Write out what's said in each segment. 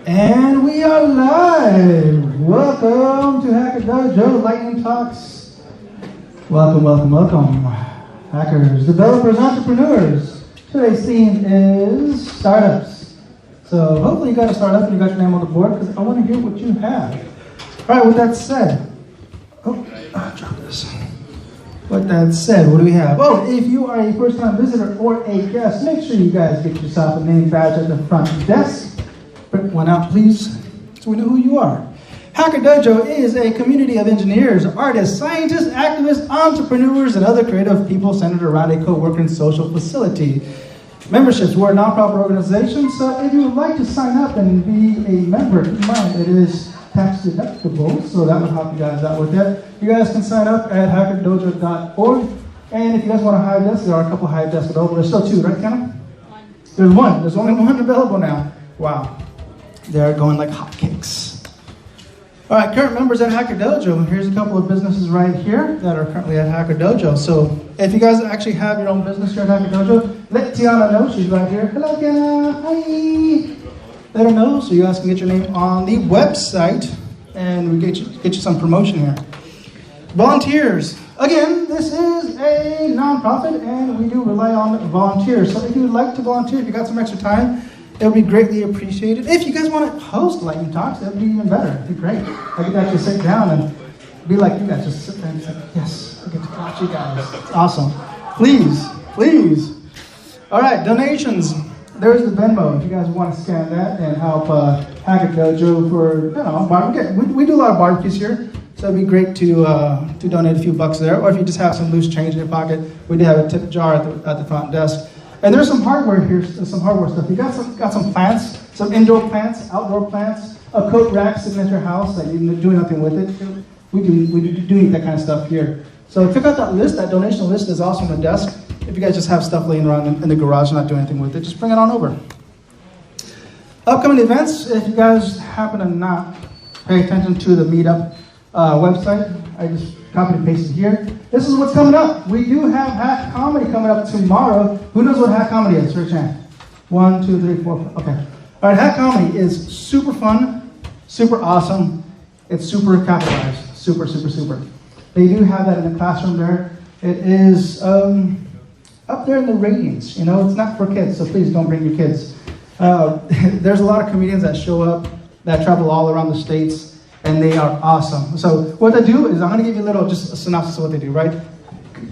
And we are live. Welcome to Hacker Dojo Lightning Talks. Welcome, welcome, welcome. Hackers, developers, entrepreneurs. Today's theme is startups. So hopefully you got a startup and you got your name on the board because I want to hear what you have. All right, with that said, drop this. With that said, what do we have? Oh, if you are a first-time visitor or a guest, make sure you guys get yourself a name badge at the front desk. Print one out, please, so we know who you are. Hacker Dojo is a community of engineers, artists, scientists, activists, entrepreneurs, and other creative people centered around a co-working social facility. Memberships, we're a nonprofit organization, so if you would like to sign up and be a member, keep in mind it is tax deductible, so that will help you guys out with that. You guys can sign up at hackerdojo.org, and if you guys want a high desk, there are a couple high desks available. There's still two, right, Kenna? One. There's one. There's only one available now. Wow. They're going like hotcakes. All right, current members at Hacker Dojo. Here's a couple of businesses right here that are currently at Hacker Dojo. So if you guys actually have your own business here at Hacker Dojo, let Tiana know. She's right here. Hello, Tiana. Hi. Let her know so you guys can get your name on the website and we get you some promotion here. Volunteers. Again, this is a nonprofit and we do rely on volunteers. So if you would like to volunteer, if you got some extra time, it would be greatly appreciated. If you guys want to host Lightning Talks, that would be even better. It'd be great. I could actually sit down and be like you guys, just sit there and say, yes, I get to watch you guys. It's awesome. Please, please. All right, donations. There's the Venmo. If you guys want to scan that and help Hacker Dojo for, we do a lot of barbecues here, so it'd be great to donate a few bucks there. Or if you just have some loose change in your pocket, we do have a tip jar at the front desk. And there's some hardware here, some hardware stuff. You got some plants, some indoor plants, outdoor plants, a coat rack sitting at your house that you do nothing with it. We do need that kind of stuff here. So check out that list. That donation list is also on the desk. If you guys just have stuff laying around in the garage and not doing anything with it, just bring it on over. Upcoming events, if you guys happen to not pay attention to the meetup website, I just copied and pasted here. This is what's coming up. We do have Hack Comedy coming up tomorrow. Who knows what Hack Comedy is? Raise your hand. 1, 2, 3, 4. Okay. All right, Hack Comedy is super fun, super awesome. It's super capitalized. Super, super, super. They do have that in the classroom there. It is up there in the ratings. You know, it's not for kids, so please don't bring your kids. There's a lot of comedians that show up that travel all around the states. And they are awesome. So what they do is, I'm going to give you a little, just a synopsis of what they do, right?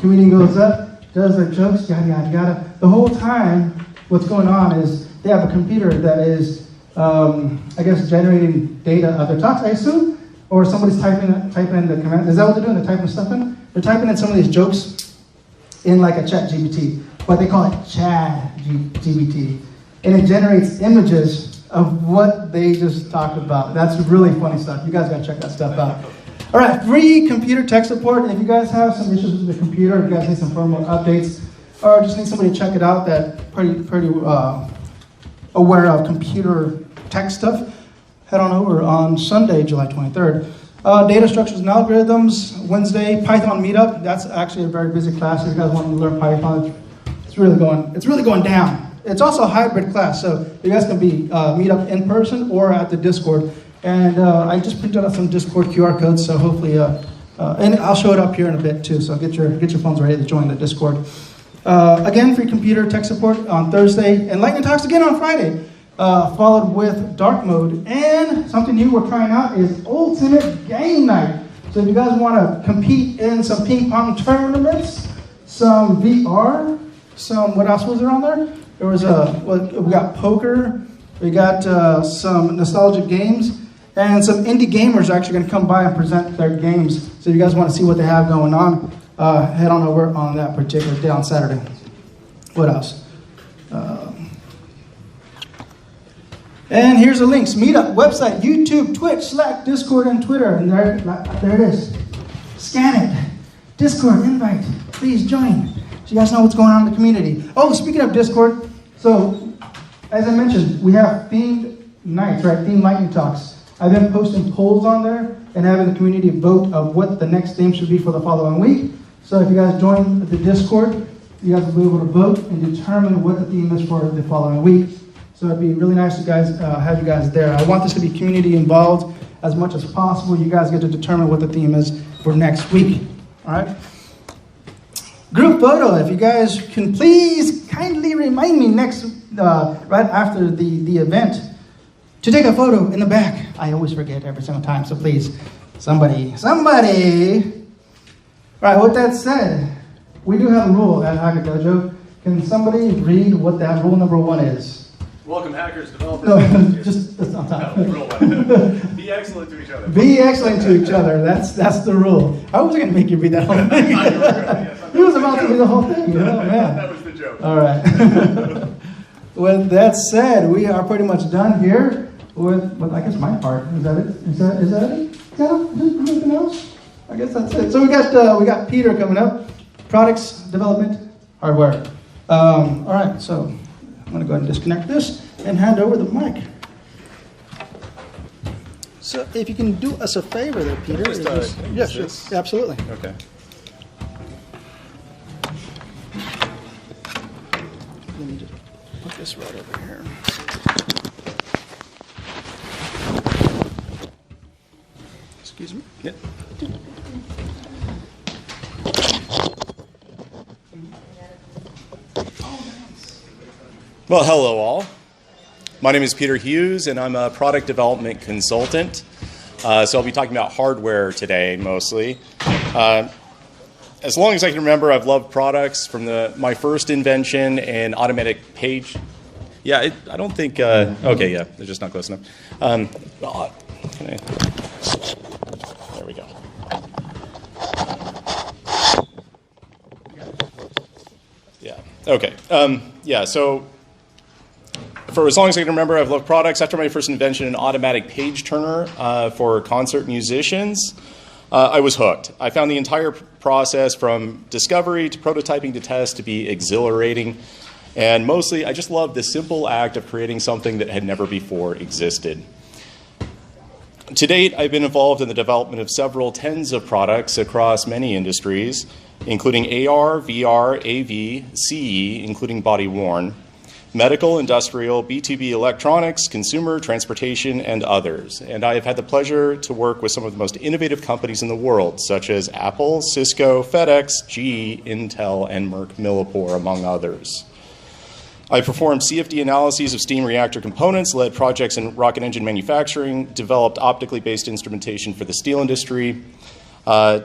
Comedian goes up, does their jokes, yada, yada, yada. The whole time, what's going on is they have a computer that is, generating data of their talks, I assume? Or somebody's typing in the command. Is that what they're doing? They're typing stuff in? They're typing in some of these jokes in like a chat GPT. But they call it Chat GPT. And it generates images of what they just talked about. That's really funny stuff. You guys gotta check that stuff out. All right, free computer tech support. If you guys have some issues with the computer, if you guys need some firmware updates, or just need somebody to check it out that's pretty aware of computer tech stuff, head on over on Sunday, July 23rd. Data structures and algorithms, Wednesday, Python meetup. That's actually a very busy class. If you guys want to learn Python, it's really going down. It's also a hybrid class, so you guys can meet up in person or at the Discord. And I just printed out some Discord QR codes, so hopefully, and I'll show it up here in a bit too. So get your phones ready to join the Discord. Again, free computer tech support on Thursday, and Lightning Talks again on Friday, followed with dark mode. And something new we're trying out is Ultimate Game Night. So if you guys want to compete in some ping pong tournaments, some VR, what else was there on there? There was we got poker, we got some nostalgic games, and some indie gamers are actually going to come by and present their games. So if you guys want to see what they have going on, head on over on that particular day on Saturday. What else? And here's the links: Meetup, website, YouTube, Twitch, Slack, Discord, and Twitter. And there it is. Scan it. Discord invite. Please join, so you guys know what's going on in the community. Oh, speaking of Discord, so as I mentioned, we have themed nights, right? Themed lightning talks. I've been posting polls on there and having the community vote of what the next theme should be for the following week. So if you guys join the Discord, you guys will be able to vote and determine what the theme is for the following week. So it'd be really nice to have you guys there. I want this to be community involved as much as possible. You guys get to determine what the theme is for next week. All right? Group photo, if you guys can please kindly remind me right after the event to take a photo in the back. I always forget every single time, so please, somebody. All right, with that said, we do have a rule at Hacker Dojo. Can somebody read what that rule number 1 is? Welcome, hackers, developers. No, just on top. No, rule 1. Be excellent to each other. Be excellent to each other. That's the rule. I wasn't going to make you read that whole thing. He was about to read the whole thing. Oh, man. That was the joke. All right. With that said, we are pretty much done here with I guess my part. Is that it? Is that it? Anything else? I guess that's it. So we got Peter coming up. Products, development, hardware. All right, so I'm going to go ahead and disconnect this and hand over the mic. So if you can do us a favor there, Peter. Yes, sure. Absolutely. Okay. Let me just put this right over here. Excuse me. Yeah. Well, hello all. My name is Peter Hughes, and I'm a product development consultant. So I'll be talking about hardware today, mostly. As long as I can remember, I've loved products from my first invention and automatic page. Yeah, I don't think. Okay, yeah, they're just not close enough. There we go. Yeah. Okay. Yeah. So. For as long as I can remember, I've loved products. After my first invention, an automatic page turner for concert musicians, I was hooked. I found the entire process from discovery to prototyping to test to be exhilarating. And mostly, I just loved the simple act of creating something that had never before existed. To date, I've been involved in the development of several tens of products across many industries, including AR, VR, AV, CE, including body-worn, medical, industrial, B2B electronics, consumer, transportation, and others. And I have had the pleasure to work with some of the most innovative companies in the world, such as Apple, Cisco, FedEx, GE, Intel, and Merck Millipore, among others. I performed CFD analyses of steam reactor components, led projects in rocket engine manufacturing, developed optically based instrumentation for the steel industry,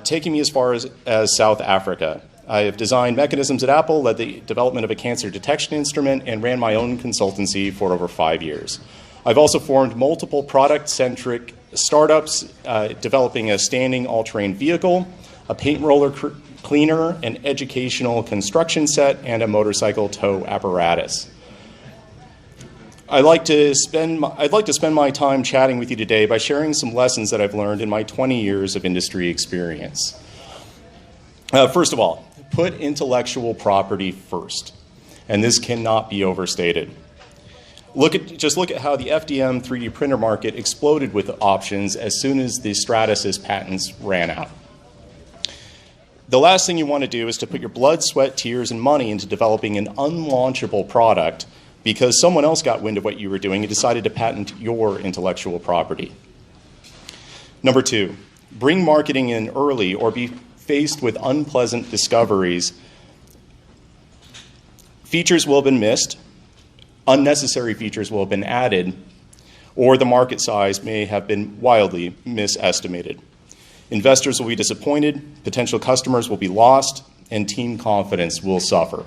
taking me as far as South Africa. I have designed mechanisms at Apple, led the development of a cancer detection instrument, and ran my own consultancy for over 5 years. I've also formed multiple product-centric startups, developing a standing all-terrain vehicle, a paint roller cleaner, an educational construction set, and a motorcycle tow apparatus. I'd like to spend my time chatting with you today by sharing some lessons that I've learned in my 20 years of industry experience. First of all, put intellectual property first, and this cannot be overstated. Just look at how the FDM 3D printer market exploded with options as soon as the Stratasys patents ran out. The last thing you want to do is to put your blood, sweat, tears, and money into developing an unlaunchable product because someone else got wind of what you were doing and decided to patent your intellectual property. Number 2, bring marketing in early or be faced with unpleasant discoveries. Features will have been missed, unnecessary features will have been added, or the market size may have been wildly misestimated. Investors will be disappointed, potential customers will be lost, and team confidence will suffer.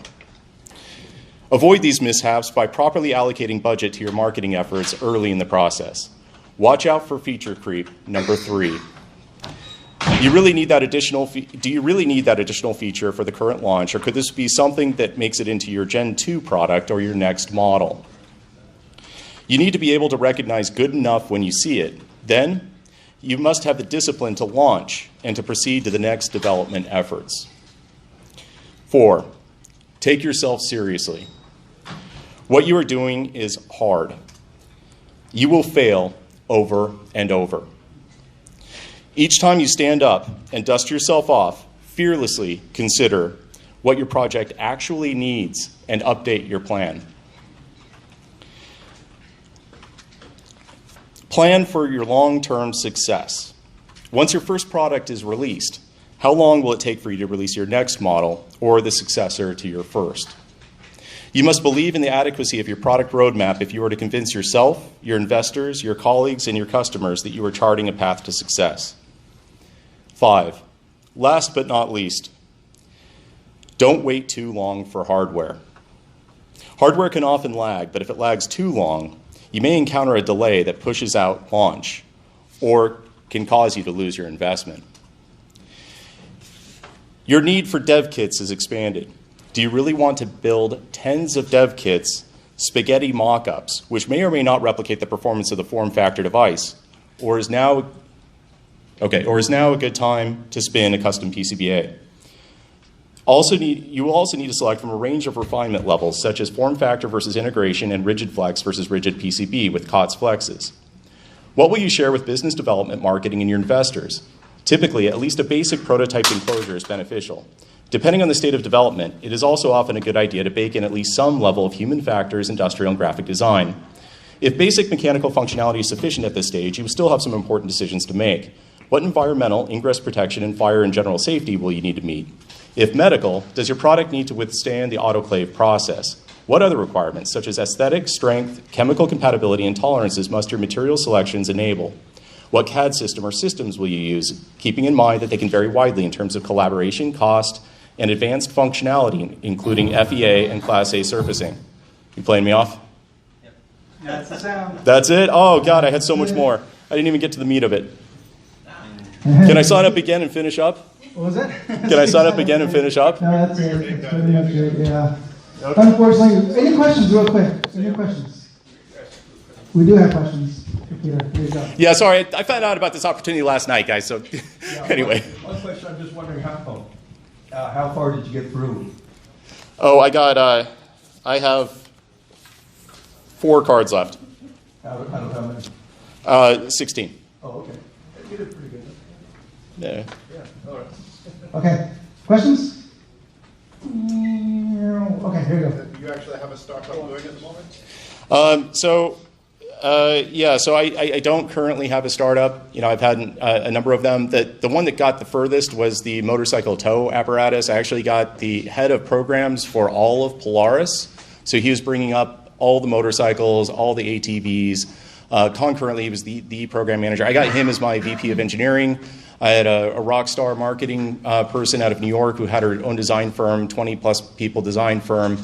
Avoid these mishaps by properly allocating budget to your marketing efforts early in the process. Watch out for feature creep, number 3. Do you really need that additional feature for the current launch, or could this be something that makes it into your Gen 2 product or your next model? You need to be able to recognize good enough when you see it. Then, you must have the discipline to launch and to proceed to the next development efforts. 4, take yourself seriously. What you are doing is hard. You will fail over and over. Each time you stand up and dust yourself off, fearlessly consider what your project actually needs and update your plan. Plan for your long-term success. Once your first product is released, how long will it take for you to release your next model or the successor to your first? You must believe in the adequacy of your product roadmap if you are to convince yourself, your investors, your colleagues, and your customers that you are charting a path to success. 5, last but not least, don't wait too long for hardware. Hardware can often lag, but if it lags too long, you may encounter a delay that pushes out launch or can cause you to lose your investment. Your need for dev kits is expanded. Do you really want to build tens of dev kits, spaghetti mock-ups, which may or may not replicate the performance of the form factor device, or is now a good time to spin a custom PCBA? You will also need to select from a range of refinement levels, such as form factor versus integration and rigid flex versus rigid PCB with COTS flexes. What will you share with business development, marketing, and your investors? Typically, at least a basic prototyped enclosure is beneficial. Depending on the state of development, it is also often a good idea to bake in at least some level of human factors, industrial, and graphic design. If basic mechanical functionality is sufficient at this stage, you will still have some important decisions to make. What environmental, ingress protection, and fire and general safety will you need to meet? If medical, does your product need to withstand the autoclave process? What other requirements, such as aesthetic, strength, chemical compatibility, and tolerances, must your material selections enable? What CAD system or systems will you use, keeping in mind that they can vary widely in terms of collaboration, cost, and advanced functionality, including FEA and Class A surfacing? You playing me off? Yep. That's the sound. That's it? Oh, God, I had so much more. I didn't even get to the meat of it. Can I sign up again and finish up? What was it? Can I sign up again and finish up? No, that's it. That's pretty much it, yeah. Okay. Unfortunately, any questions real quick? Any questions? We do have questions. Peter, here you go. Yeah, sorry, I found out about this opportunity last night, guys, so anyway. One question, I'm just wondering how far did you get through? Oh, I have 4 cards left. Out of how many? 16. Oh, okay. You did pretty good. Yeah. Yeah, all right. Okay, questions? Okay, here you go. Do you actually have a startup going at the moment? So I don't currently have a startup. You know, I've had a number of them. The one that got the furthest was the motorcycle tow apparatus. I actually got the head of programs for all of Polaris. So he was bringing up all the motorcycles, all the ATVs. Concurrently, he was the program manager. I got him as my VP of engineering. I had a rock star marketing person out of New York who had her own design firm, 20-plus people design firm.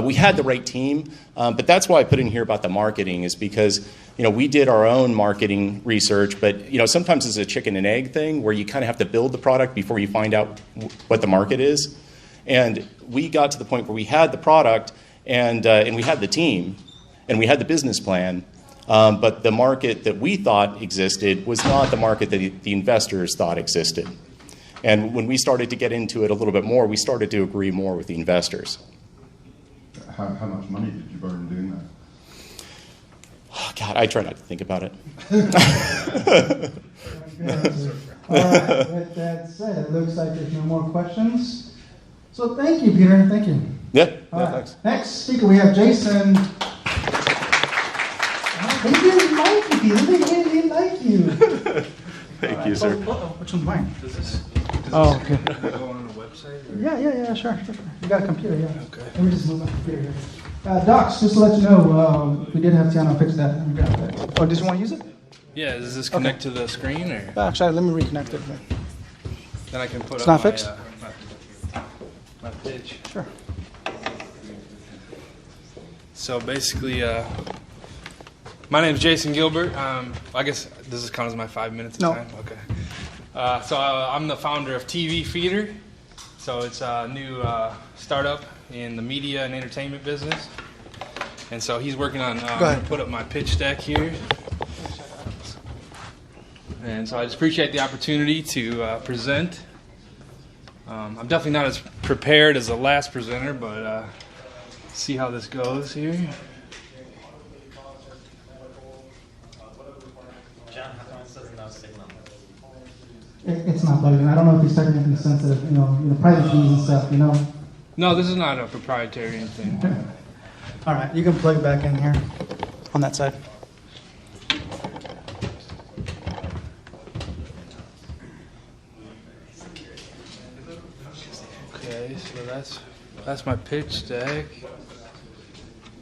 We had the right team, but that's why I put in here about the marketing is because, you know, we did our own marketing research, but, you know, sometimes it's a chicken and egg thing where you kind of have to build the product before you find out what the market is. And we got to the point where we had the product and we had the team and we had the business plan, but the market that we thought existed was not the market that the investors thought existed. And when we started to get into it a little bit more, we started to agree more with the investors. How much money did you burn doing that? Oh, God, I try not to think about it. All right, with that said, it looks like there's no more questions. So thank you, Peter. Thank you. Yeah, All right. thanks. Next speaker, we have Jason. They didn't like you, Peter. They didn't like you. Thank you, sir. Which one's mine? Does this Okay. go on the website? Or? Yeah, sure. You got a computer, yeah. Okay. Let me just move my computer here. Docs, just to let you know, we did have Tiana fix that. Let me grab that. Oh, did you want to use it? Yeah, does this connect to the screen or? Actually, let me reconnect it. Then I can put It's up not fixed? my pitch. Sure. So basically, my name is Jason Gilbert. I guess this is count as my 5 minutes of No. time? Okay. So I'm the founder of TV Feeder. So it's a new startup in the media and entertainment business. And so he's working on put up my pitch deck here. And so I just appreciate the opportunity to present. I'm definitely not as prepared as the last presenter, but see how this goes here. John, how come it says no signal? It's not plugged in. I don't know if he's starting anything sensitive, private keys and stuff, No, this is not a proprietary anything. All right, you can plug it back in here on that side. Okay, so that's my pitch deck.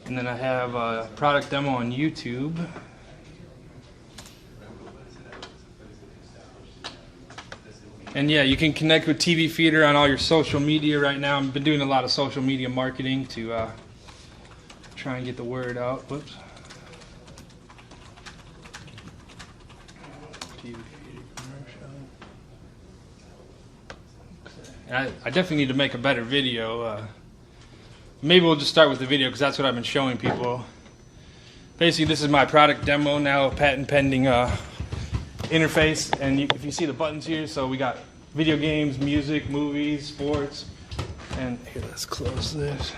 And then I have a product demo on YouTube. And yeah, you can connect with TV Feeder on all your social media right now. I've been doing a lot of social media marketing to try and get the word out. Whoops. TV Feeder commercial. Okay. I definitely need to make a better video. Maybe we'll just start with the video because that's what I've been showing people. Basically, this is my product demo now, patent pending interface. And if you see the buttons here, so we got video games, music, movies, sports. And here, let's close this.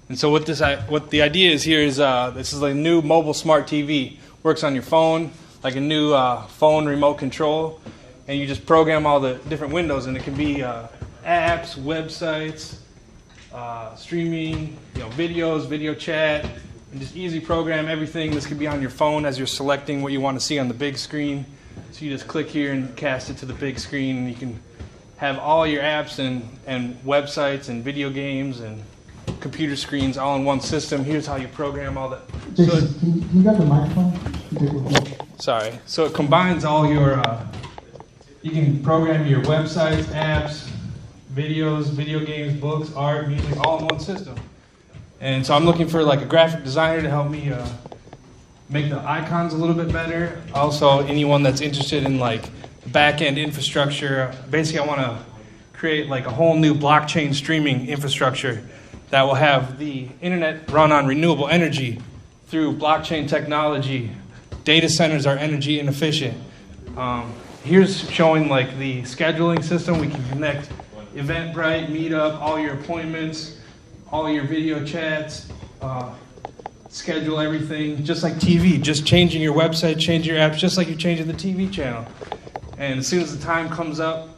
And so what the idea is here is this is a new mobile smart TV. Works on your phone, like a new phone remote control. And you just program all the different windows, and it can be apps, websites, streaming, videos, video chat, and just easy program everything. This could be on your phone as you're selecting what you want to see on the big screen. So you just click here and cast it to the big screen, and you can have all your apps and websites and video games and computer screens all in one system. Here's how you program all that. Jason, can you grab the microphone? Sorry. So it combines all your, you can program your websites, apps, videos, video games, books, art, music, all in one system. And so I'm looking for like a graphic designer to help me make the icons a little bit better. Also, anyone that's interested in like back-end infrastructure. Basically, I want to create like a whole new blockchain streaming infrastructure that will have the internet run on renewable energy through blockchain technology. Data centers are energy inefficient. Here's showing like the scheduling system. We can connect Eventbrite, Meetup, all your appointments, all your video chats, schedule everything, just like TV, just changing your website, changing your apps, just like you're changing the TV channel. And as soon as the time comes up,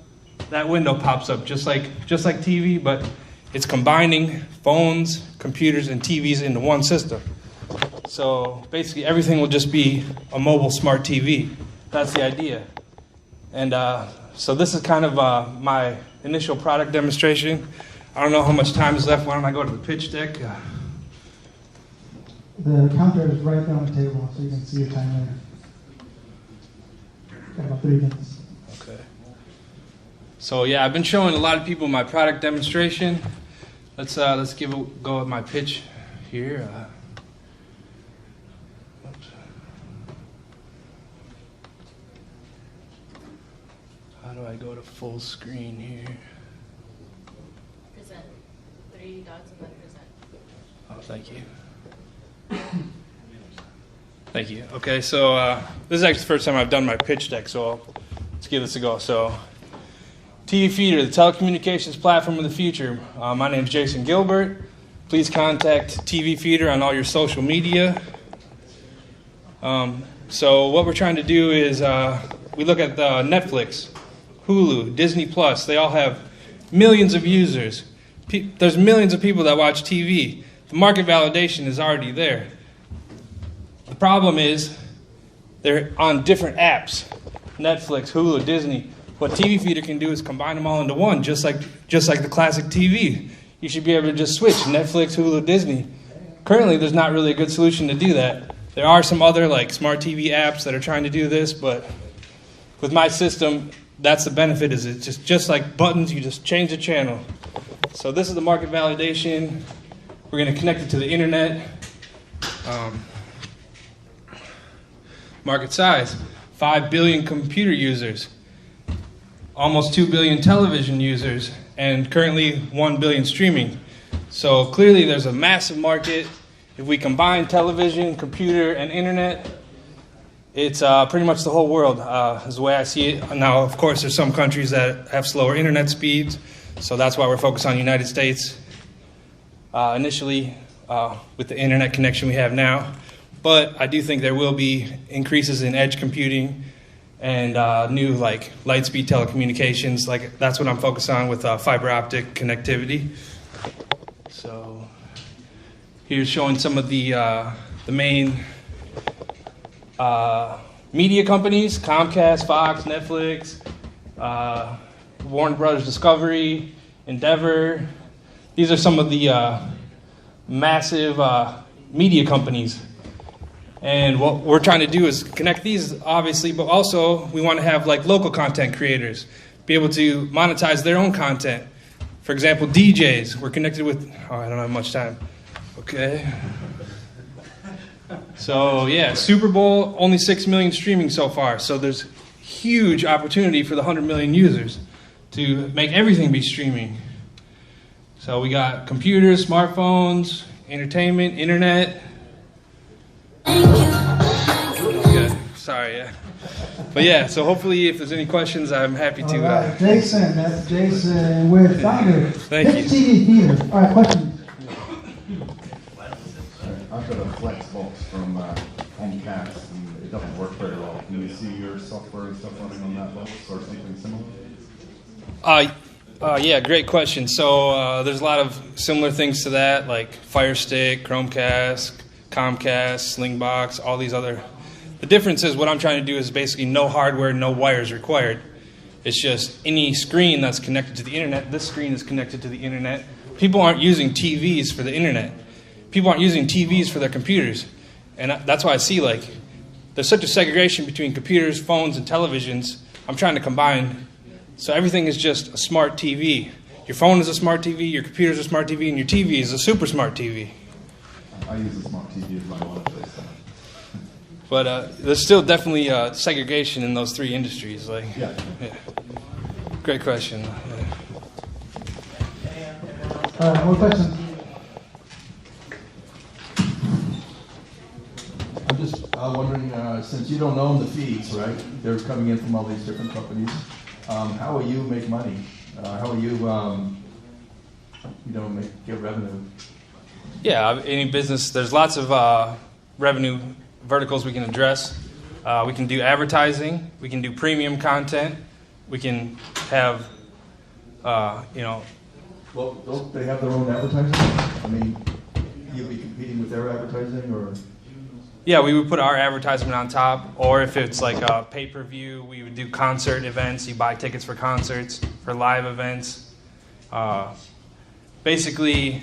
that window pops up, just like TV, but it's combining phones, computers, and TVs into one system. So basically everything will just be a mobile smart TV. That's the idea. And so this is kind of my initial product demonstration. I don't know how much time is left. Why don't I go to the pitch deck? The counter is right there on the table, so you can see your time later. Got about 3 minutes. Okay. So yeah, I've been showing a lot of people my product demonstration. Let's give a go at my pitch here. Oops. How do I go to full screen here? Present. 3 dots and then present. Oh, thank you. Thank you. Okay, so this is actually the first time I've done my pitch deck, so let's give this a go. So, TV Feeder, the telecommunications platform of the future. My name is Jason Gilbert. Please contact TV Feeder on all your social media. So what we're trying to do is we look at Netflix, Hulu, Disney Plus. They all have millions of users. There's millions of people that watch TV. The market validation is already there. The problem is they're on different apps. Netflix, Hulu, Disney. What TV Feeder can do is combine them all into one, just like the classic TV. You should be able to just switch Netflix, Hulu, Disney. Currently, there's not really a good solution to do that. There are some other like smart TV apps that are trying to do this, but with my system, that's the benefit. Is it's just like buttons. You just change the channel. So this is the market validation. We're going to connect it to the internet. Market size, 5 billion computer users, almost 2 billion television users, and currently 1 billion streaming. So clearly there's a massive market. If we combine television, computer, and internet, it's pretty much the whole world is the way I see it. Now, of course, there's some countries that have slower internet speeds, so that's why we're focused on the United States initially with the internet connection we have now. But I do think there will be increases in edge computing and new like light-speed telecommunications. Like that's what I'm focused on with fiber optic connectivity. So here's showing some of the main media companies: Comcast, Fox, Netflix, Warner Brothers Discovery, Endeavor. These are some of the massive media companies. And what we're trying to do is connect these, obviously, but also we want to have like local content creators be able to monetize their own content. For example, DJs. We're connected with, I don't have much time. Okay. So yeah, Super Bowl, only 6 million streaming so far. So there's huge opportunity for the 100 million users to make everything be streaming. So we got computers, smartphones, entertainment, internet. Good. Sorry, yeah. But yeah, so hopefully if there's any questions, I'm happy to. All right, Jason, that's Jason with Founder. Thank you. TV Theater. All right, questions? I've got a Flex box from Comcast, and it doesn't work very well. Can you see your software and stuff running on that box or something similar? Yeah, great question. So there's a lot of similar things to that, like Fire Stick, Chromecast, Comcast, Slingbox, all these other. The difference is what I'm trying to do is basically no hardware, no wires required. It's just any screen that's connected to the internet. This screen is connected to the internet. People aren't using TVs for the internet. People aren't using TVs for their computers. And that's why I see like there's such a segregation between computers, phones, and televisions. I'm trying to combine. So everything is just a smart TV. Your phone is a smart TV, your computer is a smart TV, and your TV is a super smart TV. I use a smart TV as my monitor. But there's still definitely segregation in those three industries. Like, yeah. Great question. All right, more questions? I'm just wondering, since you don't own the feeds, right? They're coming in from all these different companies. How will you make money? How will you, get revenue? Yeah, any business, there's lots of revenue verticals we can address. We can do advertising. We can do premium content. We can have, Well, don't they have their own advertising? I mean, you'll be competing with their advertising, or? Yeah, we would put our advertisement on top, or if it's like a pay-per-view, we would do concert events. You buy tickets for concerts, for live events. Basically,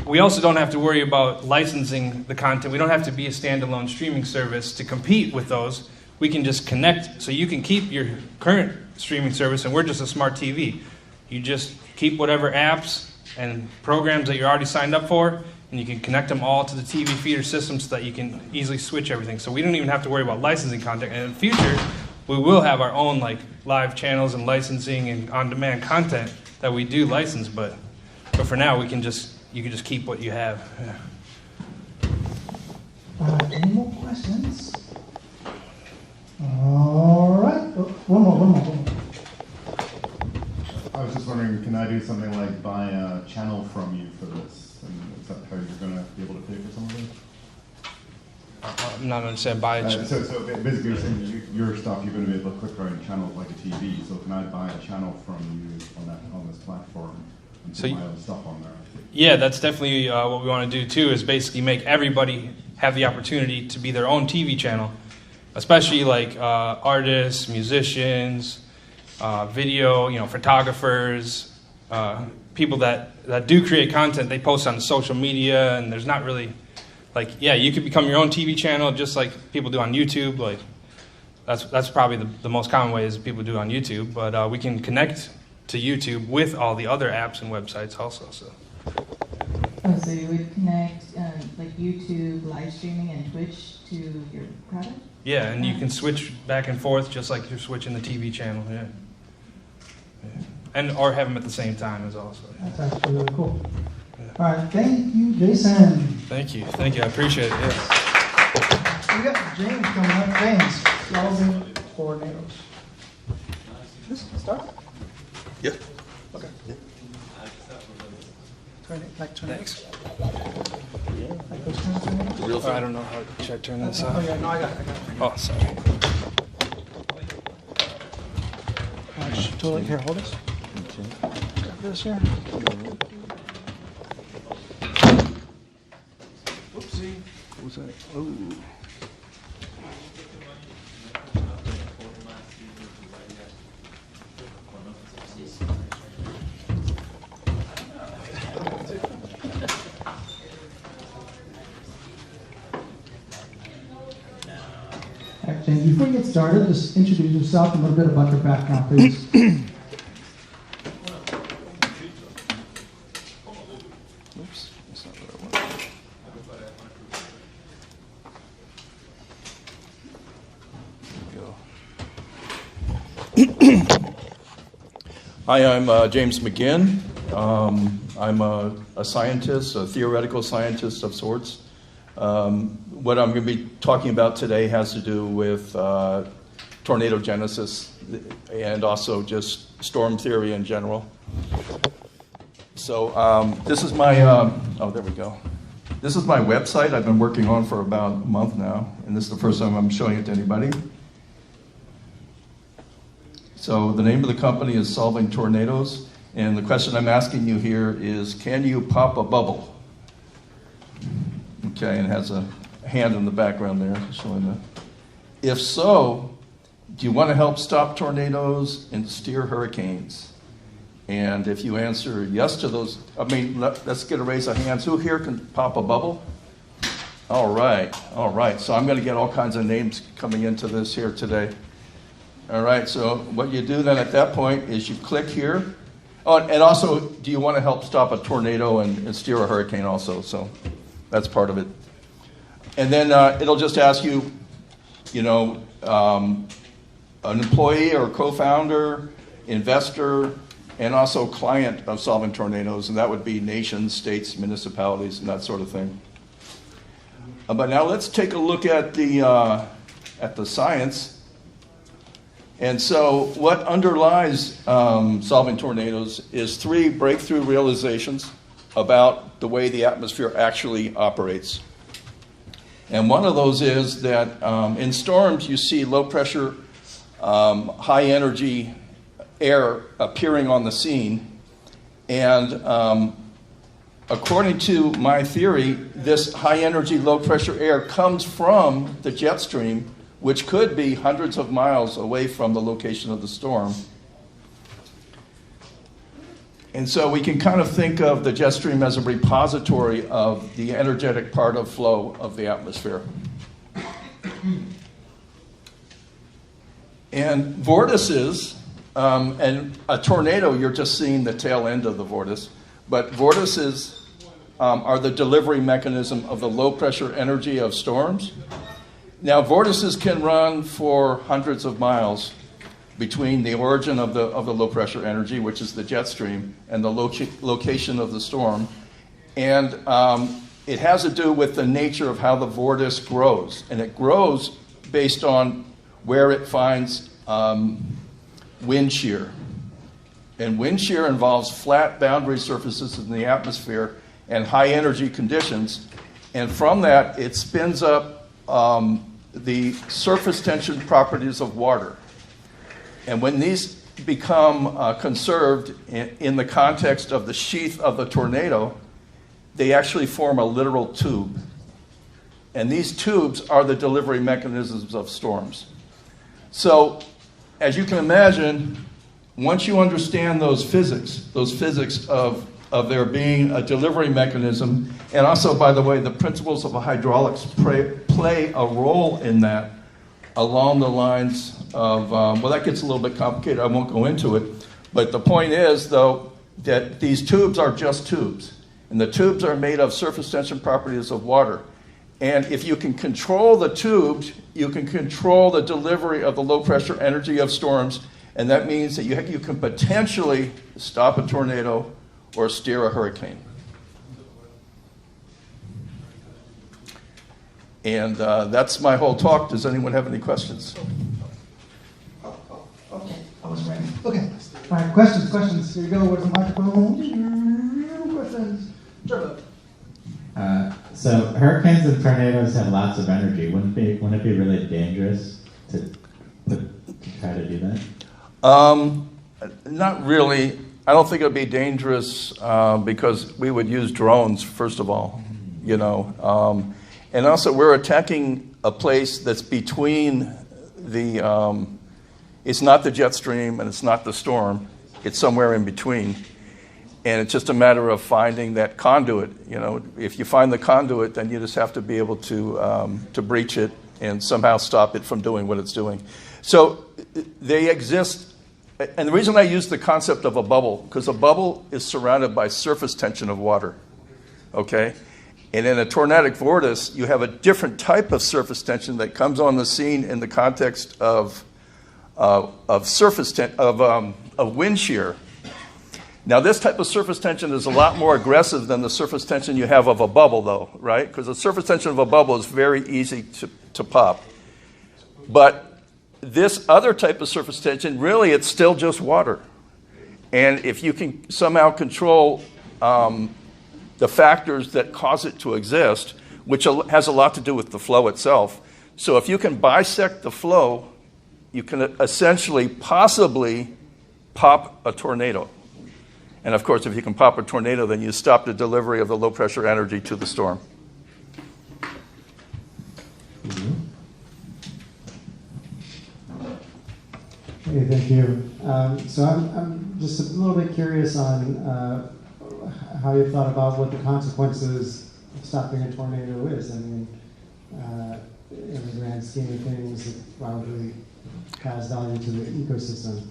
we also don't have to worry about licensing the content. We don't have to be a standalone streaming service to compete with those. We can just connect, so you can keep your current streaming service, and we're just a smart TV. You just keep whatever apps and programs that you're already signed up for, and you can connect them all to the TV feeder system so that you can easily switch everything. So we don't even have to worry about licensing content. And in the future, we will have our own like live channels and licensing and on-demand content that we do license. But for now, you can just keep what you have. Yeah. Any more questions? All right. Oh, one more. I was just wondering, can I do something like buy a channel from you for this? And is that how you're going to be able to pay for some of it? I'm not understanding buy a channel. So basically you're saying your stuff, you're going to be able to click around channels like a TV. So can I buy a channel from you on this platform and put my own stuff on there? Yeah, that's definitely what we want to do too, is basically make everybody have the opportunity to be their own TV channel, especially like artists, musicians, video, photographers, people that do create content. They post on social media, and there's not really you could become your own TV channel just like people do on YouTube. Like that's probably the most common way is people do on YouTube. But we can connect to YouTube with all the other apps and websites also. So you would connect like YouTube live streaming and Twitch to your product? Yeah, and you can switch back and forth just like you're switching the TV channel. Yeah. And or have them at the same time is also. That's actually really cool. Yeah. All right, thank you, Jason. Thank you. I appreciate it. Yes. We got James coming up. James, solving tornadoes. This start? Yeah. Okay. Turn it, like tornadoes. Like those kind of tornadoes? I don't know how should I turn this Oh off. yeah, no, I got it. Oh, sorry. Totally. Here, hold this. Got this here. Oopsie. What was that? Oh. All right, James, before you get started, just introduce yourself and a little bit about your background, please. Oops. That's not what I want. Hi, I'm James McGinn. I'm a scientist, a theoretical scientist of sorts. What I'm going to be talking about today has to do with tornado genesis and also just storm theory in general. So this is my, oh, there we go. This is my website I've been working on for about a month now, and this is the first time I'm showing it to anybody. So the name of the company is Solving Tornadoes, and the question I'm asking you here is, can you pop a bubble? Okay, and it has a hand in the background there showing that. If so, do you want to help stop tornadoes and steer hurricanes? And if you answer yes to those, let's get a raise of hands. Who here can pop a bubble? All right. So I'm going to get all kinds of names coming into this here today. All right, so what you do then at that point is you click here. Oh, and also, do you want to help stop a tornado and steer a hurricane also? So that's part of it. And then it'll just ask you, an employee or co-founder, investor, and also client of Solving Tornadoes, and that would be nations, states, municipalities, and that sort of thing. But now let's take a look at the science. And so what underlies Solving Tornadoes is 3 breakthrough realizations about the way the atmosphere actually operates. And one of those is that in storms you see low pressure, high energy air appearing on the scene. And according to my theory, this high energy, low pressure air comes from the jet stream, which could be hundreds of miles away from the location of the storm. And so we can kind of think of the jet stream as a repository of the energetic part of flow of the atmosphere. And vortices, and a tornado, you're just seeing the tail end of the vortice, but vortices are the delivery mechanism of the low pressure energy of storms. Now, vortices can run for hundreds of miles between the origin of the low pressure energy, which is the jet stream, and the location of the storm. And it has to do with the nature of how the vortice grows. And it grows based on where it finds wind shear. And wind shear involves flat boundary surfaces in the atmosphere and high energy conditions. And from that, it spins up the surface tension properties of water. And when these become conserved in the context of the sheath of the tornado, they actually form a literal tube. And these tubes are the delivery mechanisms of storms. So, as you can imagine, once you understand those physics of there being a delivery mechanism, and also, by the way, the principles of hydraulics play a role in that along the lines of, well, that gets a little bit complicated. I won't go into it. But the point is, though, that these tubes are just tubes. And the tubes are made of surface tension properties of water. And if you can control the tubes, you can control the delivery of the low pressure energy of storms. And that means that you can potentially stop a tornado or steer a hurricane. And that's my whole talk. Does anyone have any questions? Okay, I was ready. Okay. All right, questions. Here you go. Where's the microphone? Questions. Sure. So hurricanes and tornadoes have lots of energy. Wouldn't it be really dangerous to try to do that? Not really. I don't think it would be dangerous because we would use drones, first of all, you know. And also, we're attacking a place that's between the, it's not the jet stream and it's not the storm. It's somewhere in between. And it's just a matter of finding that conduit. You know, if you find the conduit, then you just have to be able to breach it and somehow stop it from doing what it's doing. So they exist. And the reason I use the concept of a bubble, because a bubble is surrounded by surface tension of water, okay? And in a tornadic vortex, you have a different type of surface tension that comes on the scene in the context of wind shear. Now, this type of surface tension is a lot more aggressive than the surface tension you have of a bubble, though, right? Because the surface tension of a bubble is very easy to pop. But this other type of surface tension, really, it's still just water. And if you can somehow control the factors that cause it to exist, which has a lot to do with the flow itself. So if you can bisect the flow, you can essentially possibly pop a tornado. And of course, if you can pop a tornado, then you stop the delivery of the low pressure energy to the storm. Hey, thank you. So I'm just a little bit curious on how you thought about what the consequences of stopping a tornado is. I mean, in the grand scheme of things, it probably has value to the ecosystem.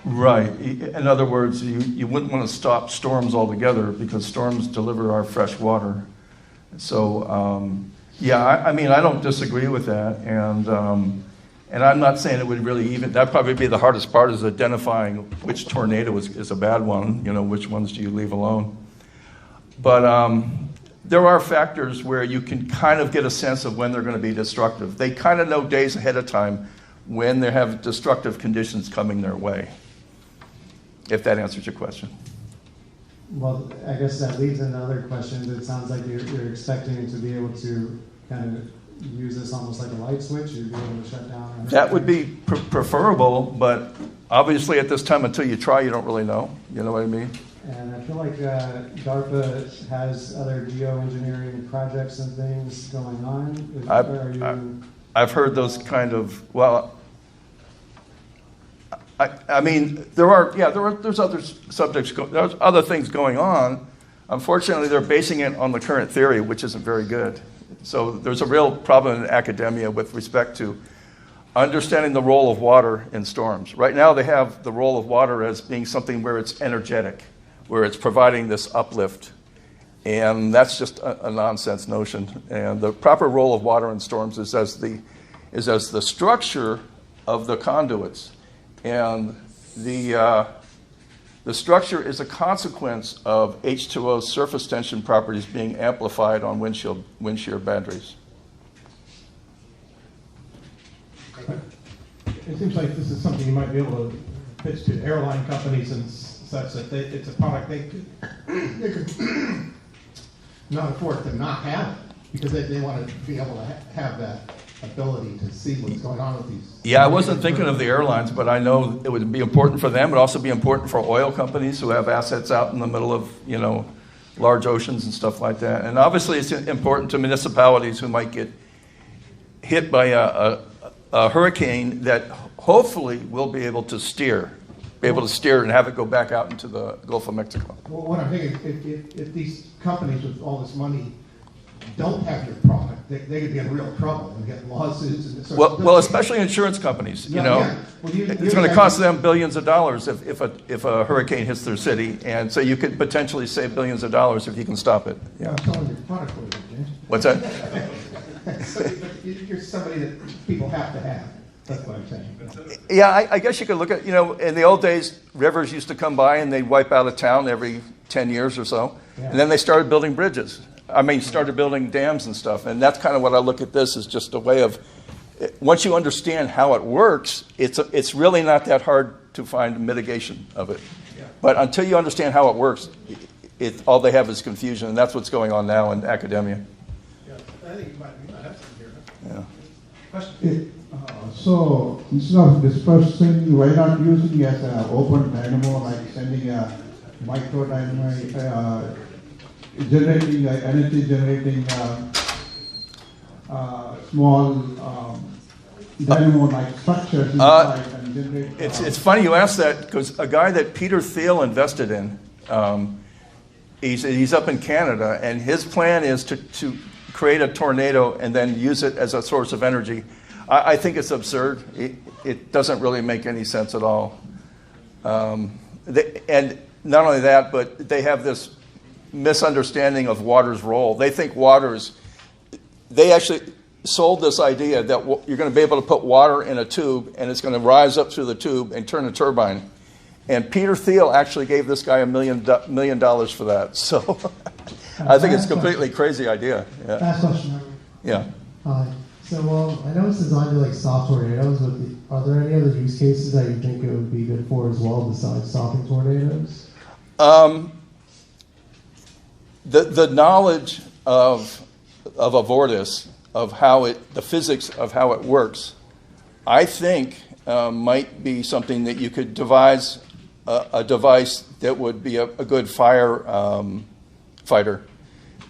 Right. In other words, you wouldn't want to stop storms altogether because storms deliver our fresh water. So, yeah, I mean, I don't disagree with that. And I'm not saying it would really even, that'd probably be the hardest part is identifying which tornado is a bad one, you know, which ones do you leave alone. But there are factors where you can kind of get a sense of when they're going to be destructive. They kind of know days ahead of time when they have destructive conditions coming their way, if that answers your question. Well, I guess that leads into other questions. It sounds like you're expecting to be able to kind of use this almost like a light switch, you'd be able to shut down? That would be preferable, but obviously at this time, until you try, you don't really know. You know what I mean? And I feel like DARPA has other geoengineering projects and things going on. I've heard those kind of, well, I mean, there's other subjects, there's other things going on. Unfortunately, they're basing it on the current theory, which isn't very good. So there's a real problem in academia with respect to understanding the role of water in storms. Right now they have the role of water as being something where it's energetic, where it's providing this uplift. And that's just a nonsense notion. And the proper role of water in storms is as the structure of the conduits. And the structure is a consequence of H2O surface tension properties being amplified on wind shear boundaries. It seems like this is something you might be able to pitch to airline companies and such that it's a product they could not afford to not have it because they want to be able to have that ability to see what's going on with these. Yeah, I wasn't thinking of the airlines, but I know it would be important for them. It would also be important for oil companies who have assets out in the middle of, you know, large oceans and stuff like that. And obviously it's important to municipalities who might get hit by a hurricane that hopefully will be able to steer and have it go back out into the Gulf of Mexico. Well, what I'm thinking, if these companies with all this money don't have your product, they could be in real trouble and get lawsuits. And well, especially insurance companies. You know, Well, it's going to cost them billions of dollars if a hurricane hits their city, and so you could potentially save billions of dollars if you can stop it. Yeah. I'm selling your product for you, James. What's that? So you're somebody that people have to have. That's what I'm saying. Yeah, I guess you could look at, you know, in the old days, rivers used to come by and they'd wipe out a town every 10 years or so. Yeah. And then they started building bridges. started building dams and stuff. And that's kind of what I look at this as, just a way of, once you understand how it works, it's really not that hard to find mitigation of it. Yeah. But until you understand how it works, all they have is confusion, and that's what's going on now in academia. Yeah, I think you might have something here. Yeah. Question? So instead of dispersing, why not using it as an open dynamo, like sending a micro dynamo, generating energy generating small dynamo like structures inside and generate. It's funny you ask that, because a guy that Peter Thiel invested in, he's up in Canada, and his plan is to create a tornado and then use it as a source of energy. I think it's absurd. It doesn't really make any sense at all. And not only that, but they have this misunderstanding of water's role. They think they actually sold this idea that you're going to be able to put water in a tube and it's going to rise up through the tube and turn a turbine. And Peter Thiel actually gave this guy $1 million for that. So I think it's a completely crazy idea. Yeah. Last question. Yeah. Hi. So, I know it's designed to like stop tornadoes, but are there any other use cases that you think it would be good for as well besides stopping tornadoes? The knowledge of a vortex, of how the physics of how it works, I think might be something that you could devise a device that would be a good fire fighter.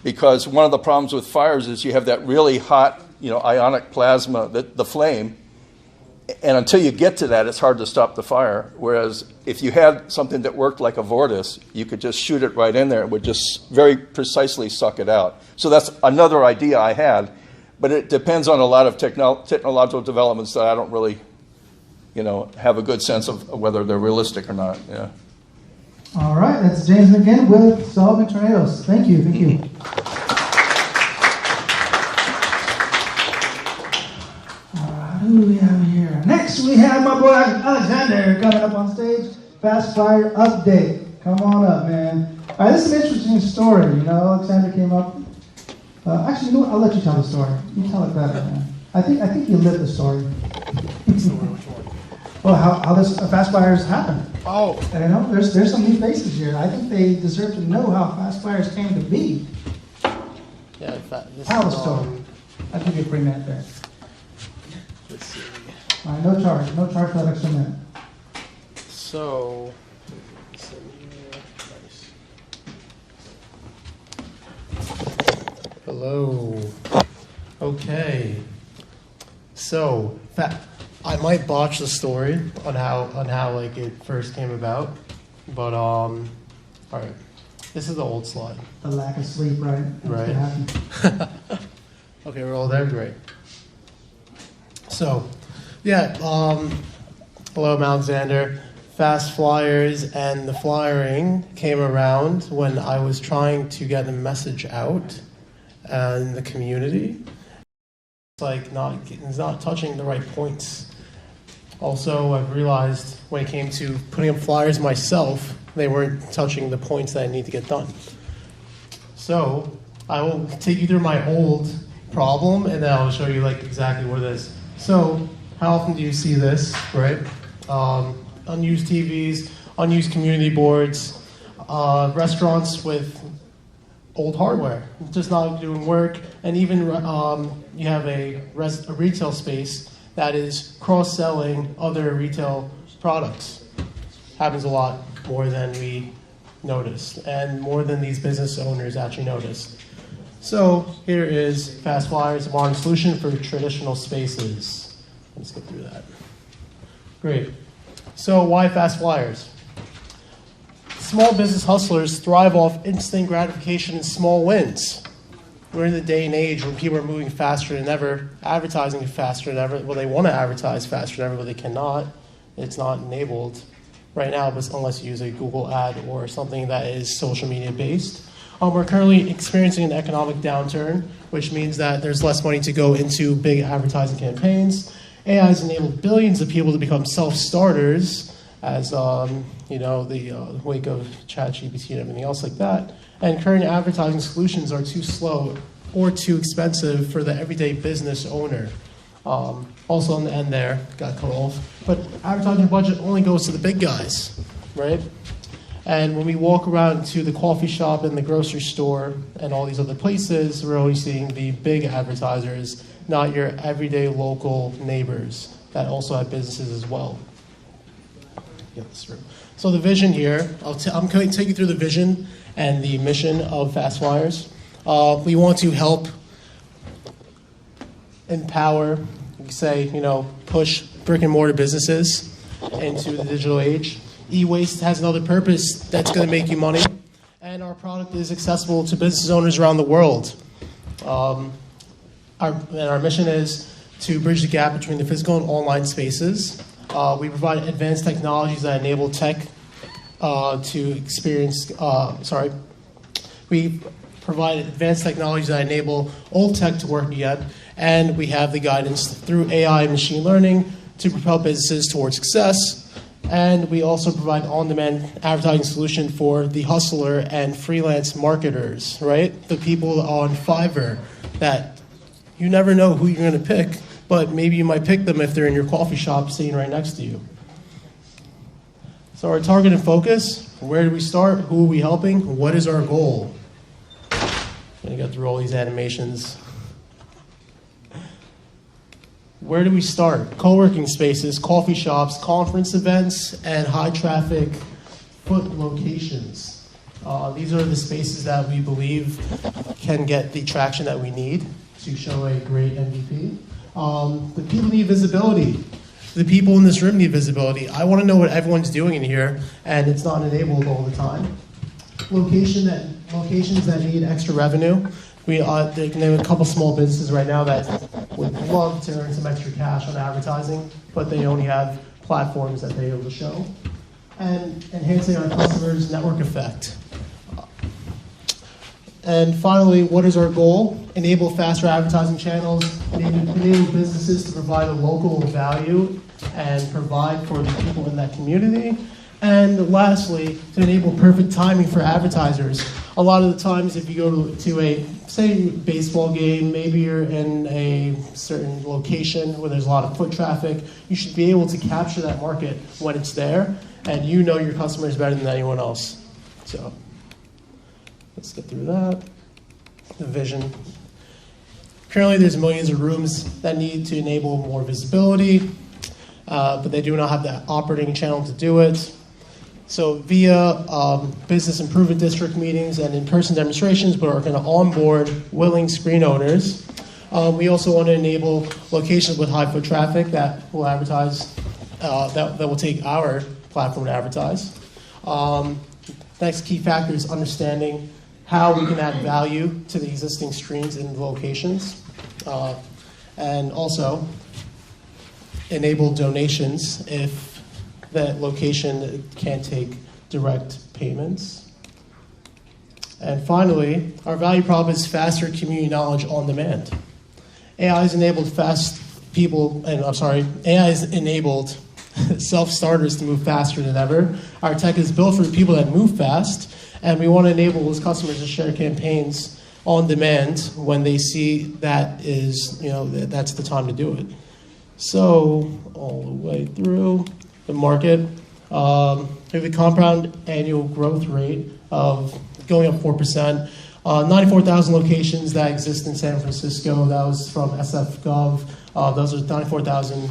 Because one of the problems with fires is you have that really hot, ionic plasma, the flame, and until you get to that, it's hard to stop the fire. Whereas if you had something that worked like a vortex, you could just shoot it right in there. It would just very precisely suck it out. So that's another idea I had, but it depends on a lot of technological developments that I don't really, have a good sense of whether they're realistic or not. Yeah. All right, that's James McGinn with Solving Tornadoes. Thank you. Thank you. Who do we have here? Next, we have my boy Alexander coming up on stage. Fast Fire Update. Come on up, man. All right, this is an interesting story. Alexander came up. Actually, I'll let you tell the story. You tell it better, man. I think you lived the story. Well, how this fast fires happen. Oh. There's some new faces here. I think they deserve to know how fast fires came to be. Yeah, tell the story. I'll give you a free minute there. Let's see. All right, no charge for that extra minute. So, hello. Okay. So, I might botch the story on how like it first came about, but all right. This is the old slide. The lack of sleep, right? Right. Okay, we're all there. Great. So, yeah. Hello, I'm Alexander. Fast flyers and the flyering came around when I was trying to get the message out in the community. It's not touching the right points. Also, I've realized when it came to putting up flyers myself, they weren't touching the points that I need to get done. So I will take you through my old problem, and then I'll show you exactly what it is. So how often do you see this, right? Unused TVs, unused community boards, restaurants with old hardware, just not doing work, and even you have a retail space that is cross-selling other retail products. Happens a lot more than we noticed, and more than these business owners actually noticed. So here is Fast Flyers, a modern solution for traditional spaces. Let's get through that. Great. So why Fast Flyers? Small business hustlers thrive off instant gratification and small wins. We're in the day and age when people are moving faster than ever, advertising faster than ever. Well, they want to advertise faster than ever, but they cannot. It's not enabled right now, but unless you use a Google ad or something that is social media based. We're currently experiencing an economic downturn, which means that there's less money to go into big advertising campaigns. AI has enabled billions of people to become self-starters as you know, the wake of ChatGPT and everything else like that. And current advertising solutions are too slow or too expensive for the everyday business owner. Also on the end there, got cut off. But advertising budget only goes to the big guys, right? And when we walk around to the coffee shop and the grocery store and all these other places, we're only seeing the big advertisers, not your everyday local neighbors that also have businesses as well. Get this through. So the vision here, I'm going to take you through the vision and the mission of Fast Flyers. We want to help empower, you could say, push brick and mortar businesses into the digital age. E-waste has another purpose that's going to make you money, and our product is accessible to business owners around the world. Our mission is to bridge the gap between the physical and online spaces. We provide advanced technologies that enable tech We provide advanced technologies that enable old tech to work again, and we have the guidance through AI and machine learning to propel businesses towards success. And we also provide on-demand advertising solution for the hustler and freelance marketers, right? The people on Fiverr that you never know who you're going to pick, but maybe you might pick them if they're in your coffee shop sitting right next to you. So our target and focus, where do we start? Who are we helping? What is our goal? I'm going to go through all these animations. Where do we start? Co-working spaces, coffee shops, conference events, and high-traffic foot locations. These are the spaces that we believe can get the traction that we need to show a great MVP. The people need visibility. The people in this room need visibility. I want to know what everyone's doing in here, and it's not enabled all the time. Locations that need extra revenue. They can name a couple small businesses right now that would love to earn some extra cash on advertising, but they only have platforms that they're able to show. And enhancing our customers' network effect. And finally, what is our goal? Enable faster advertising channels, enable businesses to provide a local value and provide for the people in that community. And lastly, to enable perfect timing for advertisers. A lot of the times if you go to a, say, baseball game, maybe you're in a certain location where there's a lot of foot traffic, you should be able to capture that market when it's there, and you know your customers better than anyone else. So let's get through that. The vision. Currently there's millions of rooms that need to enable more visibility, but they do not have the operating channel to do it. So via business improvement district meetings and in-person demonstrations, we're going to onboard willing screen owners. We also want to enable locations with high foot traffic that will advertise, that will take our platform to advertise. Next key factor is understanding how we can add value to the existing screens in the locations. And also enable donations if that location can't take direct payments. And finally, our value prop is faster community knowledge on demand. AI has enabled self-starters to move faster than ever. Our tech is built for people that move fast, and we want to enable those customers to share campaigns on demand when they see that is, that's the time to do it. So all the way through the market, we have a compound annual growth rate of going up 4%. 94,000 locations that exist in San Francisco. That was from SF.gov. Those are 94,000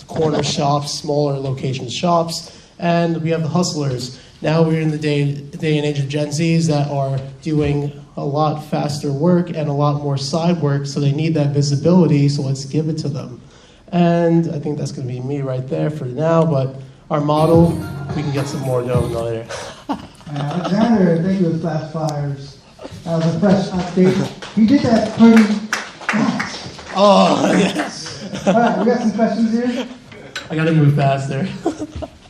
corner shops, smaller location shops. And we have the hustlers. Now we're in the day and age of Gen Zs that are doing a lot faster work and a lot more side work, so they need that visibility, so let's give it to them. And I think that's going to be me right there for now, but our model, we can get some more dough later. Alexander, thank you with Fast Flyers. That was a fresh update. You did that pretty fast. Oh, yes. All right, we got some questions here. I got to move faster.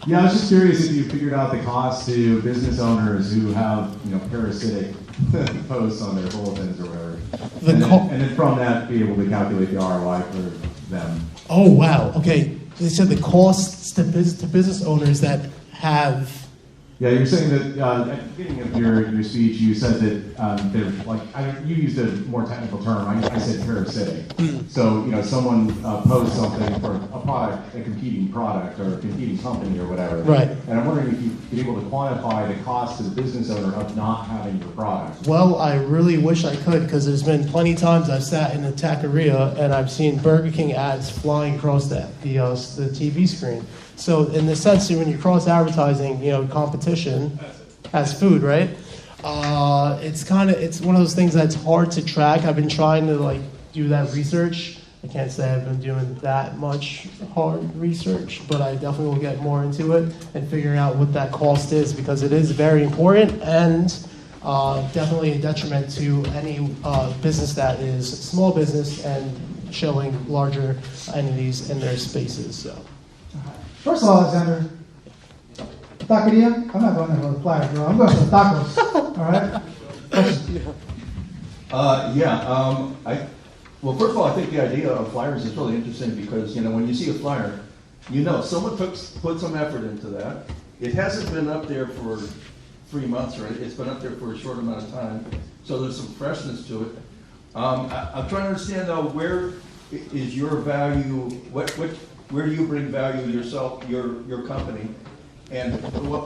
Yeah, I was just curious if you figured out the cost to business owners who have, parasitic posts on their bulletins or whatever. And then from that, be able to calculate the ROI for them. Oh, wow. Okay. They said the costs to business owners that have. Yeah, you're saying that at the beginning of your speech, you said that they're like, you used a more technical term. I said parasitic. So, someone posts something for a product, a competing product or a competing company or whatever. Right. And I'm wondering if you'd be able to quantify the cost to the business owner of not having your product. Well, I really wish I could, because there's been plenty of times I've sat in a taqueria and I've seen Burger King ads flying across the TV screen. So in the sense that when you cross advertising, competition has food, right? It's one of those things that's hard to track. I've been trying to do that research. I can't say I've been doing that much hard research, but I definitely will get more into it and figuring out what that cost is, because it is very important and definitely a detriment to any business that is small business and showing larger entities in their spaces. So. First of all, Alexander, taqueria, I'm not going there for the flyer, bro. I'm going for the tacos. All right? Well, first of all, I think the idea of flyers is really interesting because, when you see a flyer, someone put some effort into that. It hasn't been up there for 3 months, right? It's been up there for a short amount of time. So there's some freshness to it. I'm trying to understand, though, where is your value, where do you bring value yourself, your company? And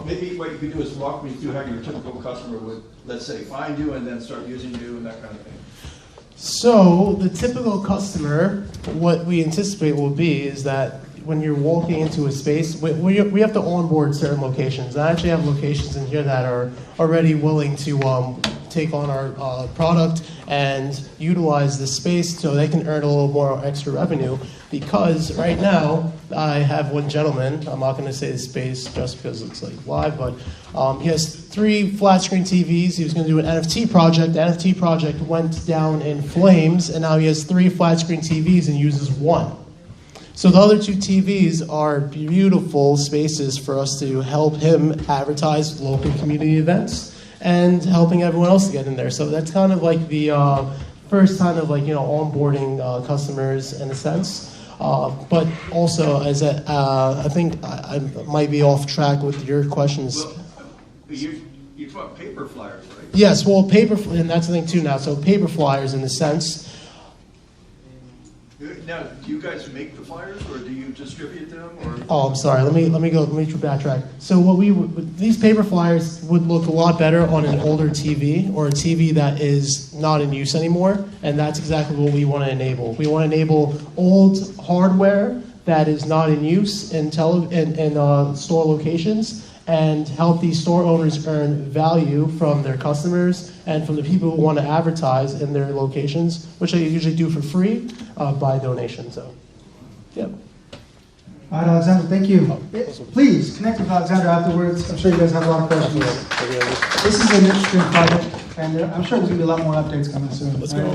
maybe what you could do is walk me through how your typical customer would, let's say, find you and then start using you and that kind of thing. So the typical customer, what we anticipate will be is that when you're walking into a space, we have to onboard certain locations. I actually have locations in here that are already willing to take on our product and utilize the space so they can earn a little more extra revenue. Because right now, I have one gentleman, I'm not going to say the space just because it's live, but he has 3 flat screen TVs. He was going to do an NFT project. The NFT project went down in flames, and now he has 3 flat screen TVs and uses 1. So the other 2 TVs are beautiful spaces for us to help him advertise local community events and helping everyone else to get in there. So that's kind of like the first kind of onboarding customers in a sense. But also, I think I might be off track with your questions. Well, you talk paper flyers, right? Yes, well, and that's the thing too now. So paper flyers in a sense. Now, do you guys make the flyers, or do you distribute them? Or? Oh, I'm sorry. Let me backtrack. So these paper flyers would look a lot better on an older TV or a TV that is not in use anymore, and that's exactly what we want to enable. We want to enable old hardware that is not in use in store locations, and help these store owners earn value from their customers and from the people who want to advertise in their locations, which they usually do for free by donation. So, yeah. All right, Alexander, thank you. Please connect with Alexander afterwards. I'm sure you guys have a lot of questions. This is an interesting project, and I'm sure there's going to be a lot more updates coming soon. Let's go.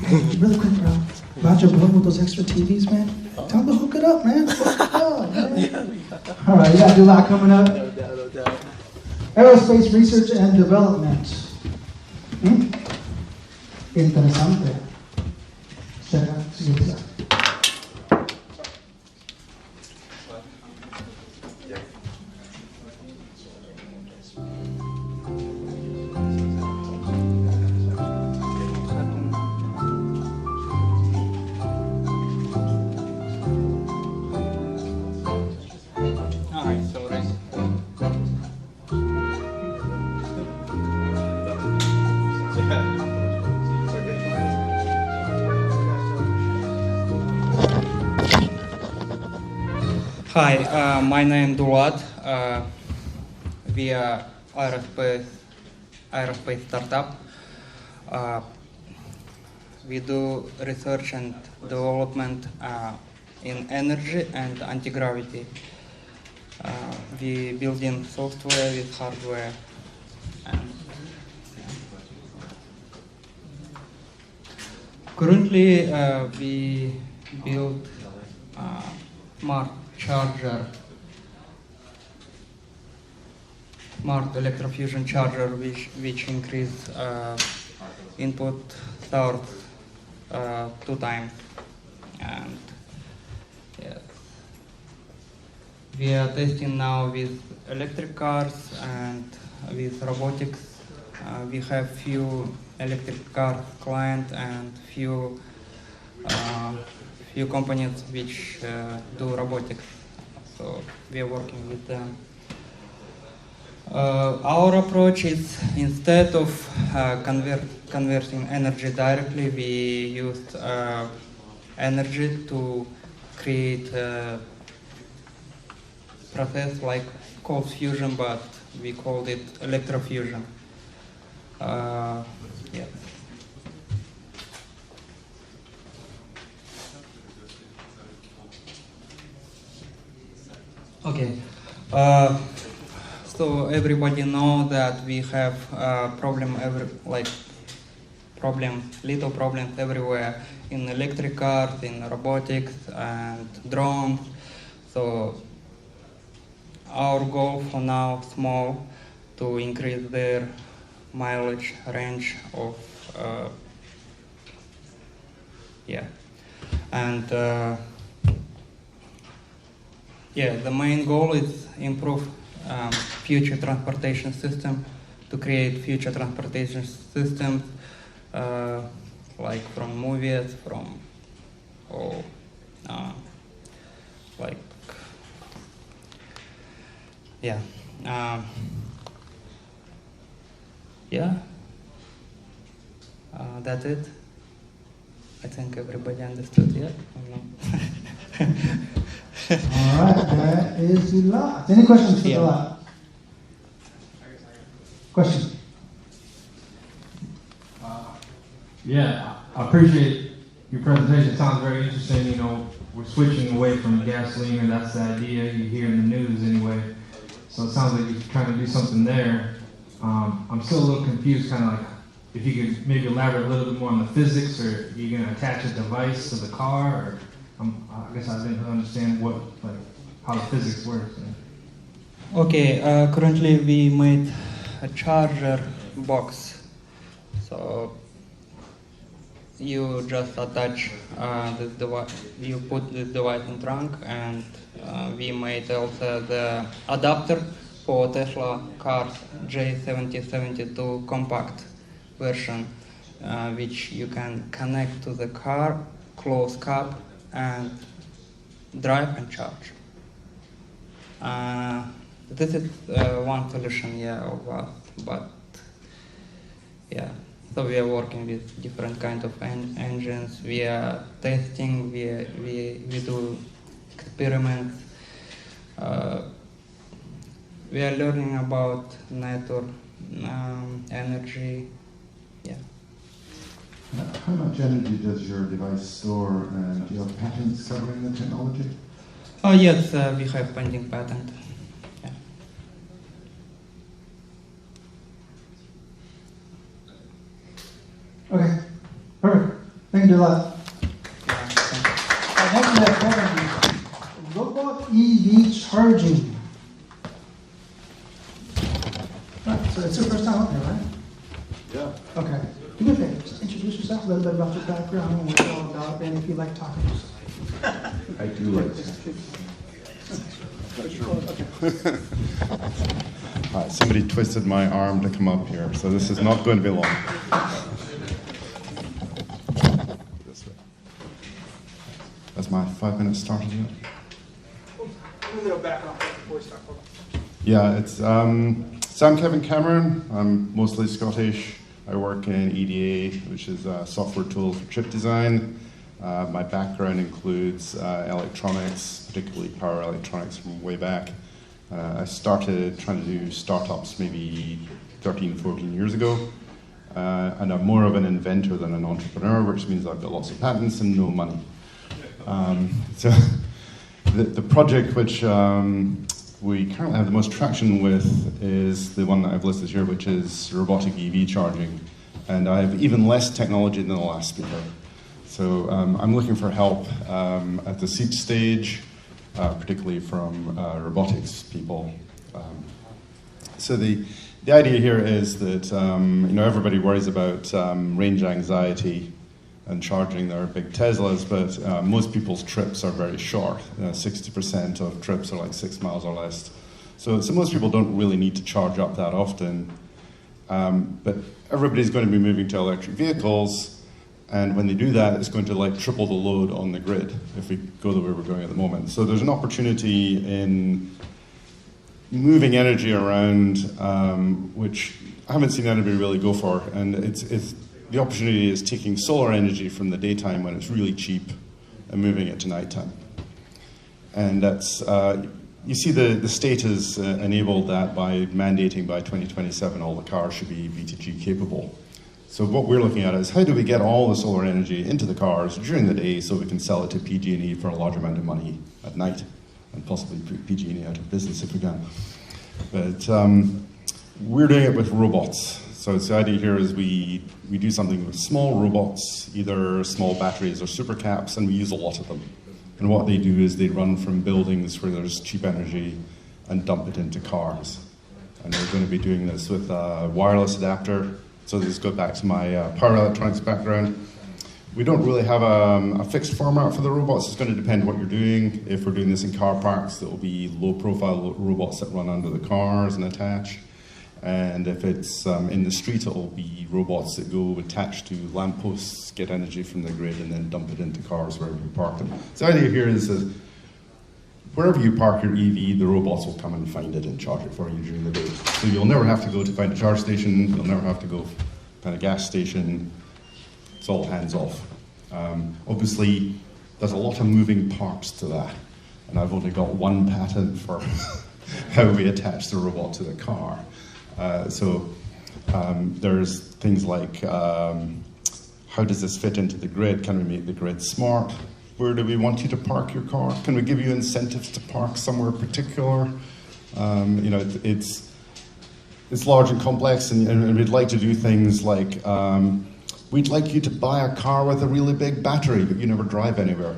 Hey, really quick, bro. About your boy with those extra TVs, man. Tell him to hook it up, man. All right, you got to do a lot coming up. Aerospace research and development. Interesante. Será, siguiente. Hi, my name is Durad. We are aerospace startup. We do research and development in energy and anti-gravity. We building software with hardware. Currently, we build smart charger, smart electrofusion charger, which increase input source 2 times, and yeah. We are testing now with electric cars and with robotics. We have few electric car clients and few companies which do robotics. So we are working with them. Our approach is, instead of converting energy directly, we used energy to create a process like cold fusion, but we called it electrofusion. Yeah. Okay. So everybody know that we have little problems everywhere in electric cars, in robotics, and drones. So our goal for now, small, to increase their mileage range of and the main goal is improve future transportation system, to create future transportation systems like from movies, from that's it. I think everybody understood, yeah? All right, that is the lot. Any questions for the lot? Questions? Yeah, I appreciate your presentation. It sounds very interesting. You know, we're switching away from gasoline, and that's the idea you hear in the news anyway. So it sounds like you're trying to do something there. I'm still a little confused, kind of like, if you could maybe elaborate a little bit more on the physics, or are you going to attach a device to the car, or I guess I didn't understand how the physics works. Okay, currently we made a charger box. So you just attach the device, you put the device in trunk, and we made also the adapter for Tesla cars J7072 compact version, which you can connect to the car, close cap, and drive and charge. This is one solution, of us, but so we are working with different kind of engines. We are testing. We do experiments. We are learning about network energy. How much energy does your device store, and do you have patents covering the technology? Oh yes, we have pending patent. Okay, perfect. Thank you a lot. Next we have robot EV charging. Right, so it's your first time up here, right? Yeah. Okay. Do me a favor, just introduce yourself, a little bit about your background, and what you're all about, and if you like talking. I do like to. All right, somebody twisted my arm to come up here, so this is not going to be long. This way. That's my 5 minutes started yet. A little background before we start. Yeah, it's so I'm Kevin Cameron. I'm mostly Scottish. I work in EDA, which is a software tool for chip design. My background includes electronics, particularly power electronics from way back. I started trying to do startups maybe 13, 14 years ago. And I'm more of an inventor than an entrepreneur, which means I've got lots of patents and no money. So the project which we currently have the most traction with is the one that I've listed here, which is robotic EV charging. And I have even less technology than the last speaker. So I'm looking for help at the seed stage, particularly from robotics people. So the idea here is that everybody worries about range anxiety and charging their big Teslas, but most people's trips are very short. 60% of trips are like 6 miles or less. So most people don't really need to charge up that often. But everybody's going to be moving to electric vehicles, and when they do that, it's going to like triple the load on the grid if we go the way we're going at the moment. So there's an opportunity in moving energy around, which I haven't seen anybody really go for, and it's the opportunity is taking solar energy from the daytime when it's really cheap and moving it to nighttime. And that's, you see the state has enabled that by mandating by 2027 all the cars should be V2G capable. So what we're looking at is how do we get all the solar energy into the cars during the day so we can sell it to PG&E for a large amount of money at night, and possibly put PG&E out of business if we can. But we're doing it with robots. So the idea here is we do something with small robots, either small batteries or super caps, and we use a lot of them. And what they do is they run from buildings where there's cheap energy and dump it into cars. And we're going to be doing this with a wireless adapter. So this goes back to my power electronics background. We don't really have a fixed format for the robots. It's going to depend what you're doing. If we're doing this in car parks, it will be low-profile robots that run under the cars and attach. And if it's in the street, it will be robots that go attached to lampposts, get energy from the grid, and then dump it into cars wherever you park them. So the idea here is that wherever you park your EV, the robots will come and find it and charge it for you during the day. So you'll never have to go to find a charge station. You'll never have to go find a gas station. It's all hands off. Obviously, there's a lot of moving parts to that. And I've only got one patent for how we attach the robot to the car. There's things like how does this fit into the grid? Can we make the grid smart? Where do we want you to park your car? Can we give you incentives to park somewhere particular? It's large and complex, and we'd like to do things like we'd like you to buy a car with a really big battery, but you never drive anywhere.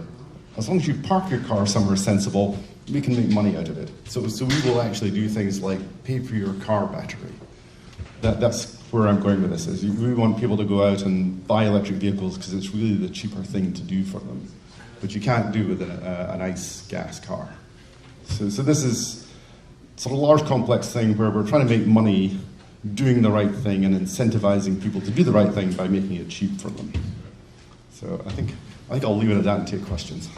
As long as you park your car somewhere sensible, we can make money out of it. So we will actually do things like pay for your car battery. That's where I'm going with this. Is we want people to go out and buy electric vehicles because it's really the cheaper thing to do for them, but you can't do with an ICE gas car. So this is sort of a large, complex thing where we're trying to make money doing the right thing and incentivizing people to do the right thing by making it cheap for them. So I think I'll leave it at that and take questions.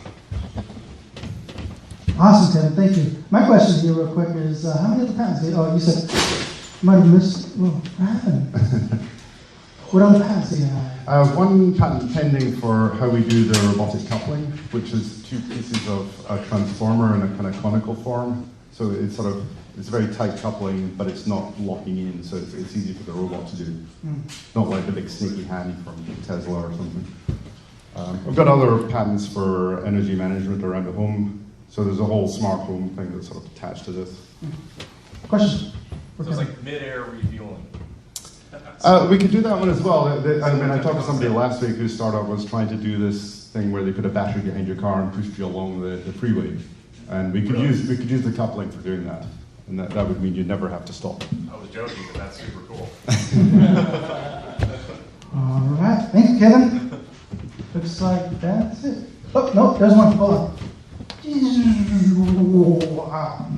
Awesome, Kevin. Thank you. My question to you real quick is, how many other patents did you said, you might have missed, what happened? What other patents do you have? I have one patent pending for how we do the robotic coupling, which is two pieces of a transformer in a kind of conical form. So it's very tight coupling, but it's not locking in, so it's easy for the robot to do. Not like the big snaky hand from Tesla or something. I've got other patents for energy management around the home. So there's a whole smart home thing that's sort of attached to this. Question? So it's like mid-air refueling. We could do that one as well. I talked to somebody last week whose startup was trying to do this thing where they put a battery behind your car and pushed you along the freeway. And we could use the coupling for doing that. And that would mean you'd never have to stop. I was joking, but that's super cool. All right. Thank you, Kevin. Looks like that's it. Oh, no, there's one. Hold on. Wow.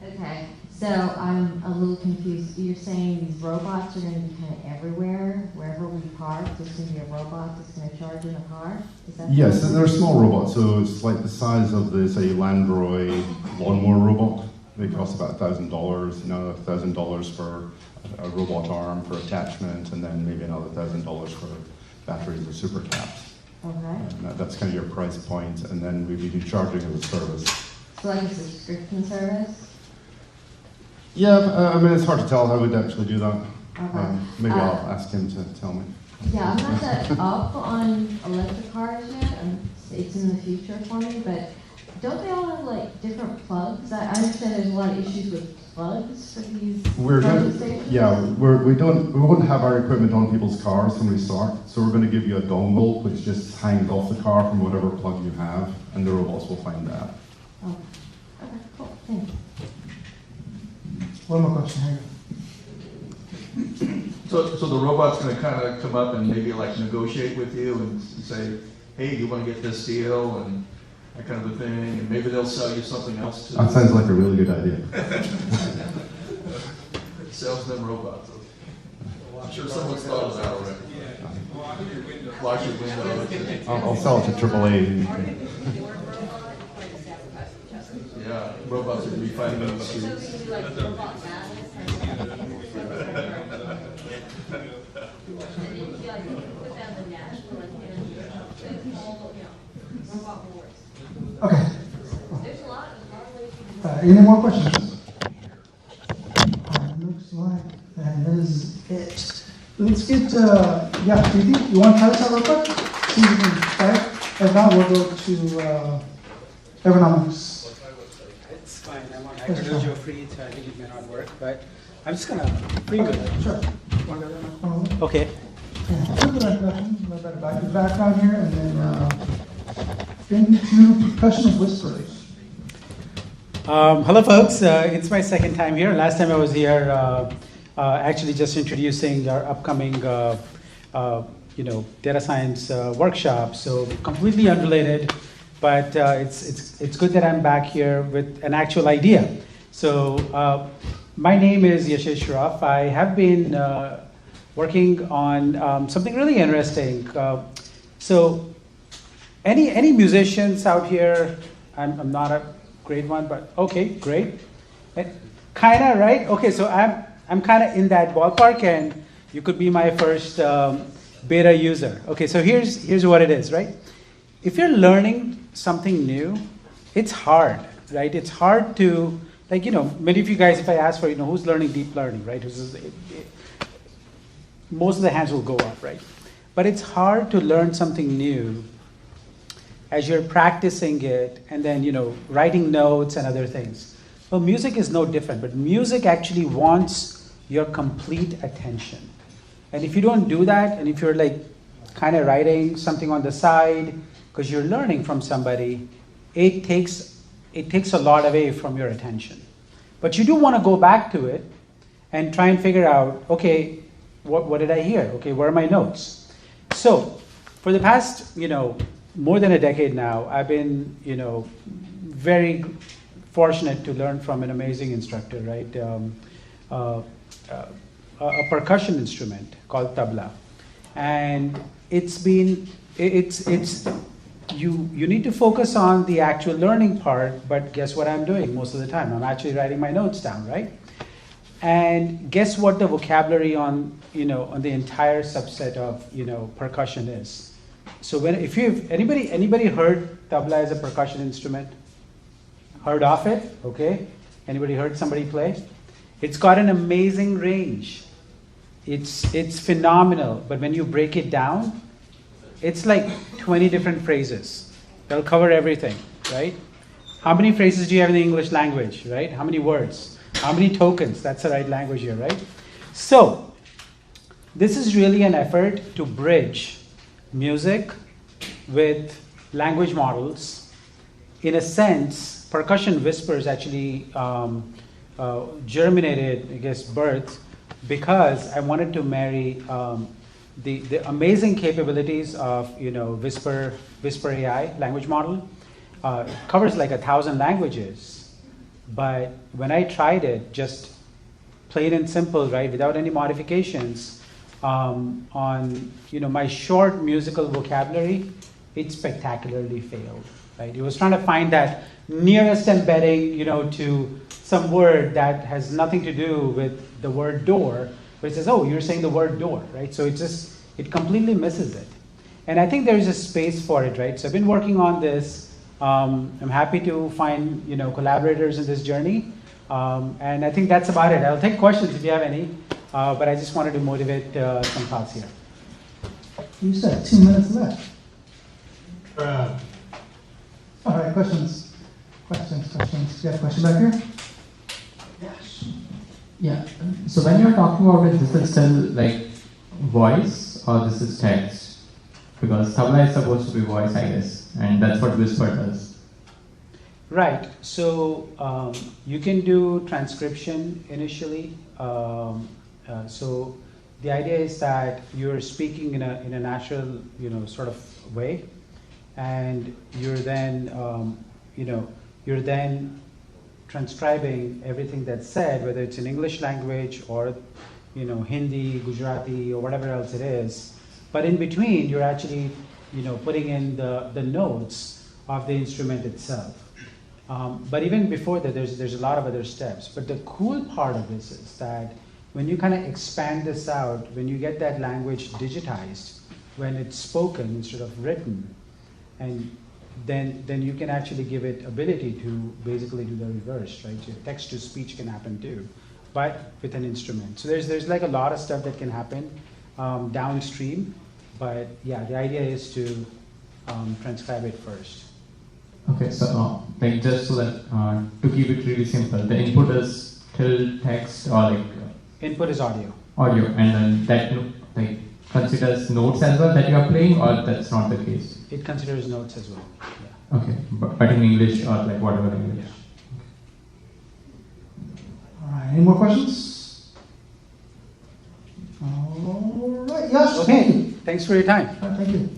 Okay, so I'm a little confused. You're saying these robots are going to be kind of everywhere, wherever we park, there's going to be a robot that's going to charge in a car? Is that yes, they're small robots, so it's like the size of the, say, Landroid lawnmower robot. They cost about $1,000, $1,000 for a robot arm for attachment, and then maybe another $1,000 for batteries or super caps. Okay. And that's kind of your price point, and then we do charging as a service. So like a subscription service? Yeah, it's hard to tell how we'd actually do that. Okay. Maybe I'll ask him to tell me. Yeah, I'm not that up on electric cars yet. It's in the future for me, but don't they all have like different plugs? I understand there's a lot of issues with plugs for these charging stations. Yeah, we wouldn't have our equipment on people's cars when we start, so we're going to give you a dongle which just hangs off the car from whatever plug you have, and the robots will find that. Oh, okay, cool, thanks. One more question, hang on. So the robot's going to kind of come up and maybe like negotiate with you and say, hey, do you want to get this deal and that kind of a thing, and maybe they'll sell you something else too. That sounds like a really good idea. Salesman robots. I'm sure someone's thought of that already. Wash your windows. I'll sell it to AAA. Yeah, robots would be fighting in the streets. Okay. Any more questions? Looks like that is it. Let's get, yeah, do you think you want to try this out real quick? See if you can try it. If not, we'll go to Evernomics. It's fine. I'm on Hacker Dojo free, so I think it may not work, but I'm just going to preview it. Sure. Okay. Background here, and then into percussion whispers. Hello, folks. It's my second time here. Last time I was here, actually just introducing our upcoming, data science workshop. So completely unrelated, but it's good that I'm back here with an actual idea. So my name is Yashish Shroff. I have been working on something really interesting. So any musicians out here? I'm not a great one, but okay, great. Kind of, right? Okay, so I'm kind of in that ballpark, and you could be my first beta user. Okay, so here's what it is, right? If you're learning something new, it's hard, right? It's hard to, like, many of you guys, if I ask for, who's learning deep learning, right? Most of the hands will go up, right? But it's hard to learn something new as you're practicing it and then, writing notes and other things. Well, music is no different, but music actually wants your complete attention. And if you don't do that, and if you're like kind of writing something on the side because you're learning from somebody, it takes a lot away from your attention. But you do want to go back to it and try and figure out, okay, what did I hear? Okay, where are my notes? So for the past, more than a decade now, I've been, very fortunate to learn from an amazing instructor, right? A percussion instrument called tabla, and you need to focus on the actual learning part. But guess what I'm doing most of the time? I'm actually writing my notes down, right? And guess what the vocabulary on the entire subset of percussion is? So if anybody heard tabla as a percussion instrument? Heard of it? Okay. Anybody heard somebody play? It's got an amazing range. It's phenomenal. But when you break it down, it's like 20 different phrases. They'll cover everything, right? How many phrases do you have in the English language, right? How many words? How many tokens? That's the right language here, right? So this is really an effort to bridge music with language models. In a sense, percussion whispers actually germinated, I guess, birth, because I wanted to marry the amazing capabilities of Whisper AI language model. It covers like 1,000 languages. But when I tried it, just plain and simple, right, without any modifications, on my short musical vocabulary, it spectacularly failed. Right? It was trying to find that nearest embedding, to some word that has nothing to do with the word door, but it says, oh, you're saying the word door, right? So it completely misses it. And I think there is a space for it, right? So I've been working on this. I'm happy to find collaborators in this journey, and I think that's about it. I'll take questions if you have any, but I just wanted to motivate some thoughts here. You said 2 minutes left. All right, questions. You have a question back here? Yes. Yeah. So when you're talking about it, this is still like voice or this is text? Because tabla is supposed to be voice, I guess, and that's what Whisper does. Right. So you can do transcription initially. So the idea is that you're speaking in a natural, sort of way, and you're then, you're then transcribing everything that's said, whether it's in English language or, Hindi, Gujarati, or whatever else it is. But in between, you're actually, putting in the notes of the instrument itself. But even before that, there's a lot of other steps. But the cool part of this is that when you kind of expand this out, when you get that language digitized, when it's spoken instead of written, and then you can actually give it ability to basically do the reverse, right? So text to speech can happen too, but with an instrument. So there's like a lot of stuff that can happen downstream, but yeah, the idea is to transcribe it first. Okay, so like just so that to keep it really simple, the input is still text or like input is audio. Audio, and then that like considers notes as well that you are playing, or that's not the case? It considers notes as well. Yeah. Okay, but in English or like whatever language. Yeah. All right. Any more questions? All right. Yes. Okay. Thanks for your time. Thank you.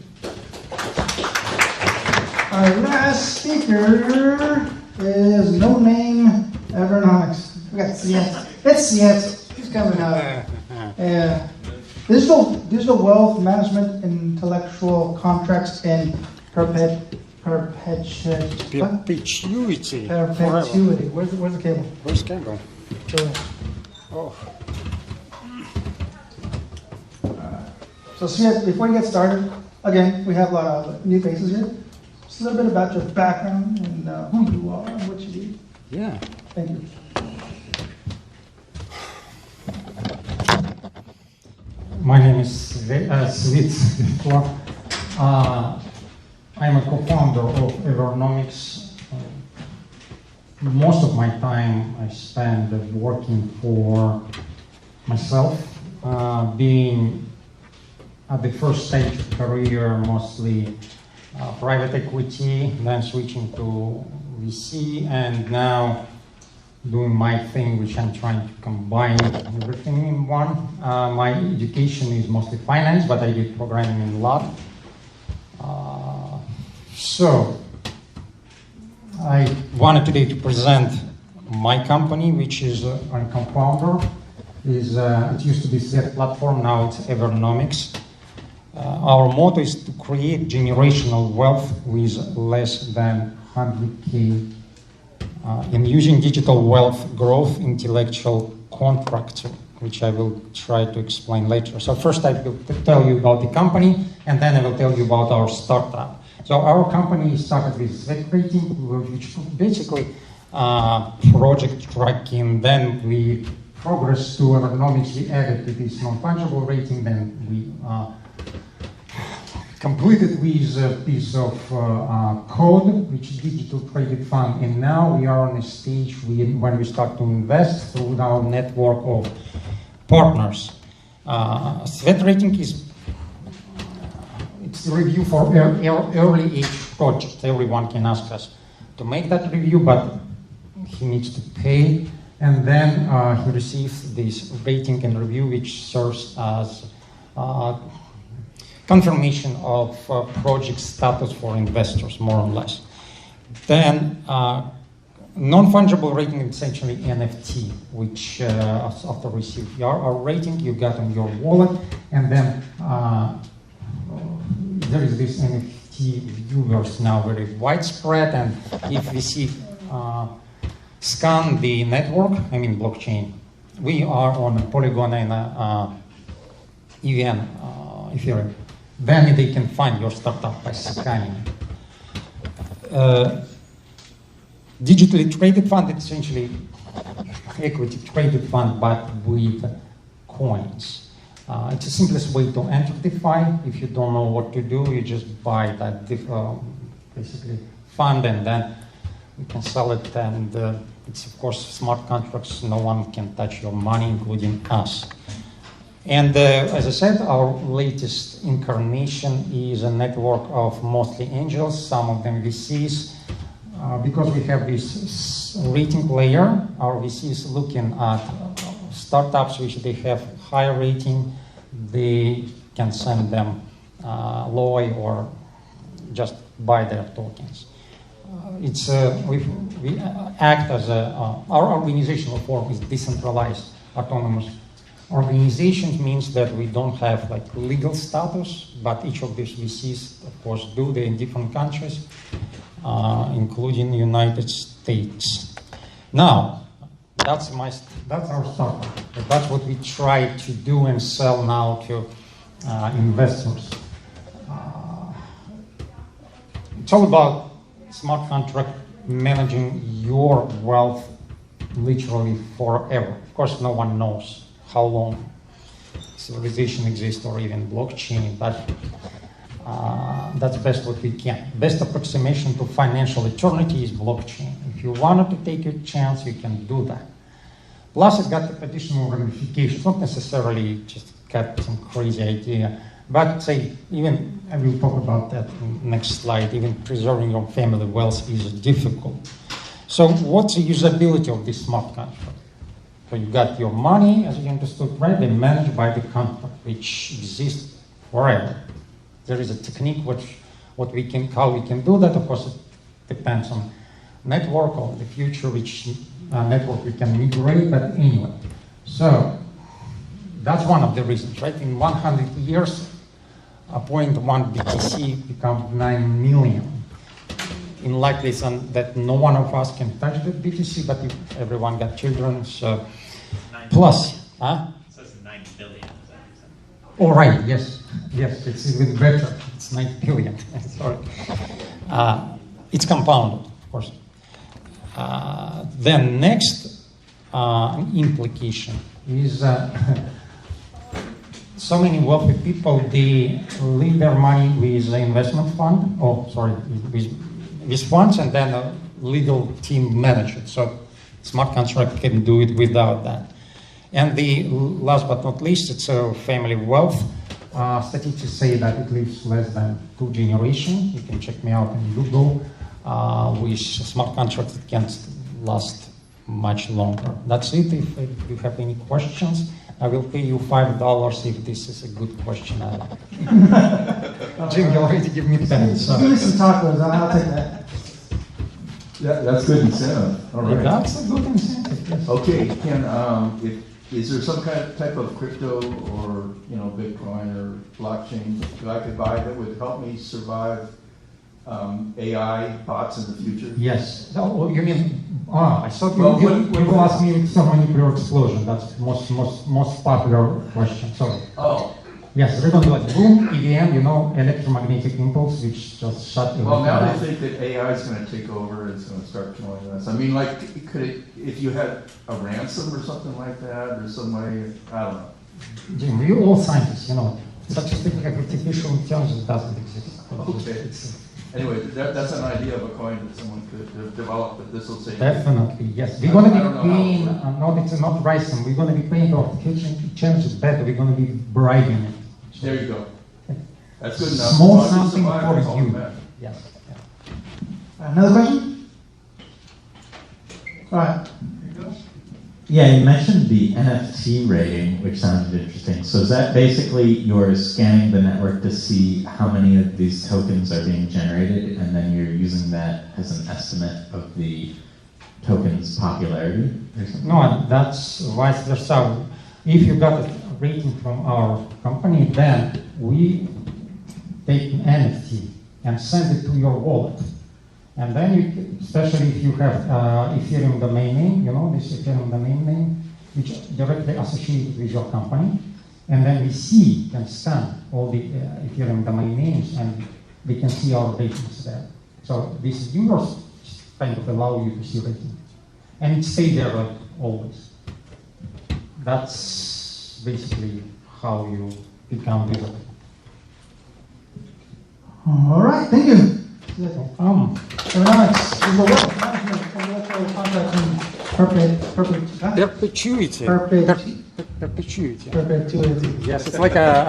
Our last speaker is No Name Avionics. We got Seattle. It's Seattle. He's coming out. Yeah. Digital wealth management, intellectual contracts, and perpetuity. Perpetuity. Perpetuity. Where's the cable? Where's the cable? Oh. So, Sviet, before you get started, again, we have a lot of new faces here. Just a little bit about your background and who you are and what you do. Yeah. Thank you. My name is Svit. I'm a co-founder of Evernomics. Most of my time I spend working for myself, being at the first stage of career, mostly private equity, then switching to VC, and now doing my thing, which I'm trying to combine everything in one. My education is mostly finance, but I did programming in lab. So I wanted today to present my company, which is a compounder. It used to be Svet platform, now it's Evernomics. Our motto is to create generational wealth with less than 100K in using digital wealth growth intellectual contracts, which I will try to explain later. So first I will tell you about the company, and then I will tell you about our startup. So our company started with Svet rating, which basically project tracking. Then we progressed to Evernomics. We added to this non-fungible rating. Then we completed with a piece of code, which is digital traded fund. And now we are on a stage when we start to invest through our network of partners. Svet rating is it's a review for early age projects. Everyone can ask us to make that review, but he needs to pay. And then he receives this rating and review, which serves as confirmation of project status for investors, more or less. Then non-fungible rating is essentially NFT, which after receive our rating, you got on your wallet, and then there is this NFT viewers now very widespread, and if we see scan the network, I mean blockchain, we are on a Polygon and EVM, Ethereum. Then they can find your startup by scanning. Digitally traded fund is essentially equity traded fund, but with coins. It's the simplest way to enter DeFi. If you don't know what to do, you just buy that basically fund, and then you can sell it. And it's of course smart contracts. No one can touch your money, including us. And as I said, our latest incarnation is a network of mostly angels, some of them VCs. Because we have this rating layer, our VCs looking at startups which they have higher rating, they can send them LOI or just buy their tokens. We act as our organizational form is decentralized, autonomous. Organizations means that we don't have like legal status, but each of these VCs, of course, do. They're in different countries, including the United States. Now, that's our startup. That's what we try to do and sell now to investors. It's all about smart contract managing your wealth literally forever. Of course, no one knows how long civilization exists or even blockchain, but that's best what we can. Best approximation to financial eternity is blockchain. If you wanted to take a chance, you can do that. Plus, it's got additional ramifications, not necessarily just got some crazy idea, but say, even, and we'll talk about that in the next slide, even preserving your family wealth is difficult. So what's the usability of this smart contract? So you got your money, as you understood, right? They're managed by the contract, which exists forever. There is a technique how we can do that. Of course, it depends on network or the future, which network we can migrate, but anyway. So that's one of the reasons, right? In 100 years, 0.1 BTC becomes 9 million. In likelihood that no one of us can touch the BTC, but if everyone got children, so plus, huh? So it's 9 billion. Oh, right, yes, it's even better. It's 9 billion. Sorry, it's compounded, of course. Then next implication is so many wealthy people, they leave their money with the investment fund. With funds, and then a legal team manage it. So smart contract can do it without that. And the last but not least, it's a family wealth. Statistics say that it lives less than 2 generations. You can check me out on Google. With smart contracts, it can last much longer. That's it. If you have any questions, I will pay you $5 if this is a good question. Jim, you already give me 10. So. Give me some tacos, I'll take that. Yeah, that's good incentive. All right. That's a good incentive. Yes. Okay, is there some type of crypto or Bitcoin or blockchain that I could buy that would help me survive AI bots in the future? Yes. Oh, you mean? I thought you asked me thermonuclear explosion. That's the most popular question. Sorry. Oh. Yes, they're going to do like boom, EVM, electromagnetic impulse, which just shut everything Well, now down. they think that AI is going to take over and it's going to start killing us. I mean, like, if you had a ransom or something like that, or some way, I don't know. Jim, you all scientists, such a thing like artificial intelligence doesn't exist. Okay. Anyway, that's an idea of a coin that someone could develop, but this will say... Definitely, yes. We're going to be paying, it's not ransom, we're going to be paying the artificial intelligence better, we're going to be bribing it. So there you go. That's good enough. Small something for you. Yes. Yeah. Another question? All right. Yeah, you mentioned the NFT rating, which sounded interesting. So is that basically you're scanning the network to see how many of these tokens are being generated, and then you're using that as an estimate of the token's popularity or something? No, that's vice versa. If you got a rating from our company, then we take an NFT and send it to your wallet. And then, you, especially if you have Ethereum domain name, this Ethereum domain name, which directly associated with your company, and then we can scan all the Ethereum domain names, and we can see our ratings there. So this yours kind of allow you to see rating, and it stays there like always. That's basically how you become visible. All right, thank you. Perpetuity. Perpetuity. Yes, it's like a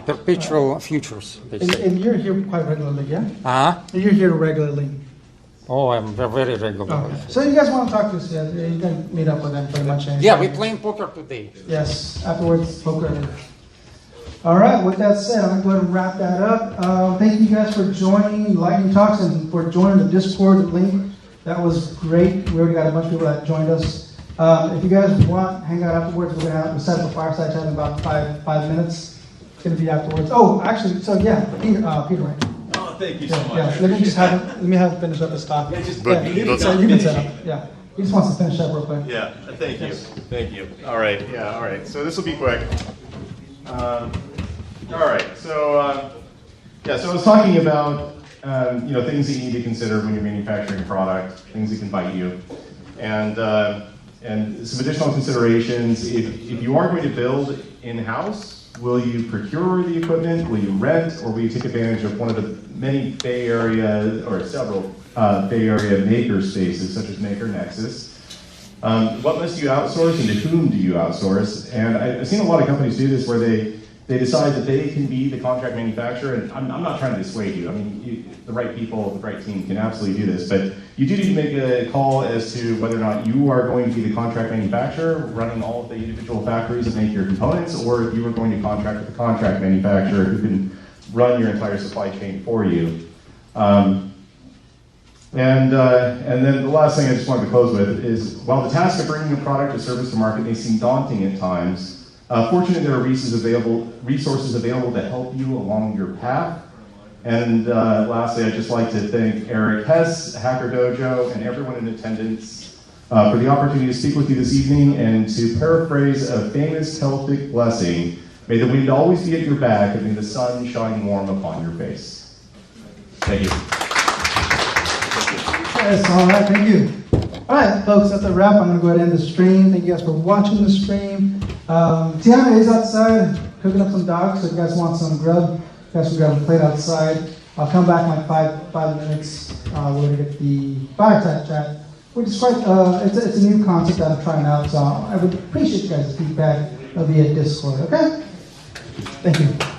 perpetual futures. And you're here quite regularly, yeah? Uh-huh. You're here regularly. Oh, I'm very regular. Okay. So you guys want to talk to us? Yeah, you can meet up with them pretty much. Yeah, we're playing poker today. Yes, afterwards, poker. All right, with that said, I'm going to go ahead and wrap that up. Thank you guys for joining Lightning Talks and for joining the Discord link. That was great. We already got a bunch of people that joined us. If you guys want, hang out afterwards. We're going to set up a fireside chat in about five minutes. It's going to be afterwards. Oh, actually, so yeah, Peter, right? Oh, thank you so much. Yeah, let me have him finish up his talk. Yeah, just you can set up. Yeah, he just wants to finish up real quick. Yeah, thank you. Thank you. All right, yeah, all right. So this will be quick. All right, so so I was talking about things that you need to consider when you're manufacturing a product, things that can bite you, and some additional considerations. If you are going to build in-house, will you procure the equipment? Will you rent, or will you take advantage of one of the many Bay Area or several Bay Area maker spaces, such as Maker Nexus? What must you outsource, and to whom do you outsource? And I've seen a lot of companies do this where they decide that they can be the contract manufacturer, and I'm not trying to dissuade you. I mean, the right people, the right team can absolutely do this, but you do need to make a call as to whether or not you are going to be the contract manufacturer running all of the individual factories that make your components, or if you are going to contract with a contract manufacturer who can run your entire supply chain for you. And then the last thing I just wanted to close with is, while the task of bringing a product or service to market may seem daunting at times, fortunately, there are resources available to help you along your path. And lastly, I'd just like to thank Eric Hess, Hacker Dojo, and everyone in attendance for the opportunity to speak with you this evening, and to paraphrase a famous Celtic blessing, may the wind always be at your back, and may the sun shine warm upon your face. Thank you. Yes, all right, thank you. All right, folks, that's a wrap. I'm going to go ahead and end the stream. Thank you guys for watching the stream. Tiana is outside cooking up some dogs, so if you guys want some grub, you guys can grab a plate outside. I'll come back in like five minutes. We're going to get the fireside chat, which is quite, it's a new concept that I'm trying out, so I would appreciate you guys' feedback via Discord, okay? Thank you.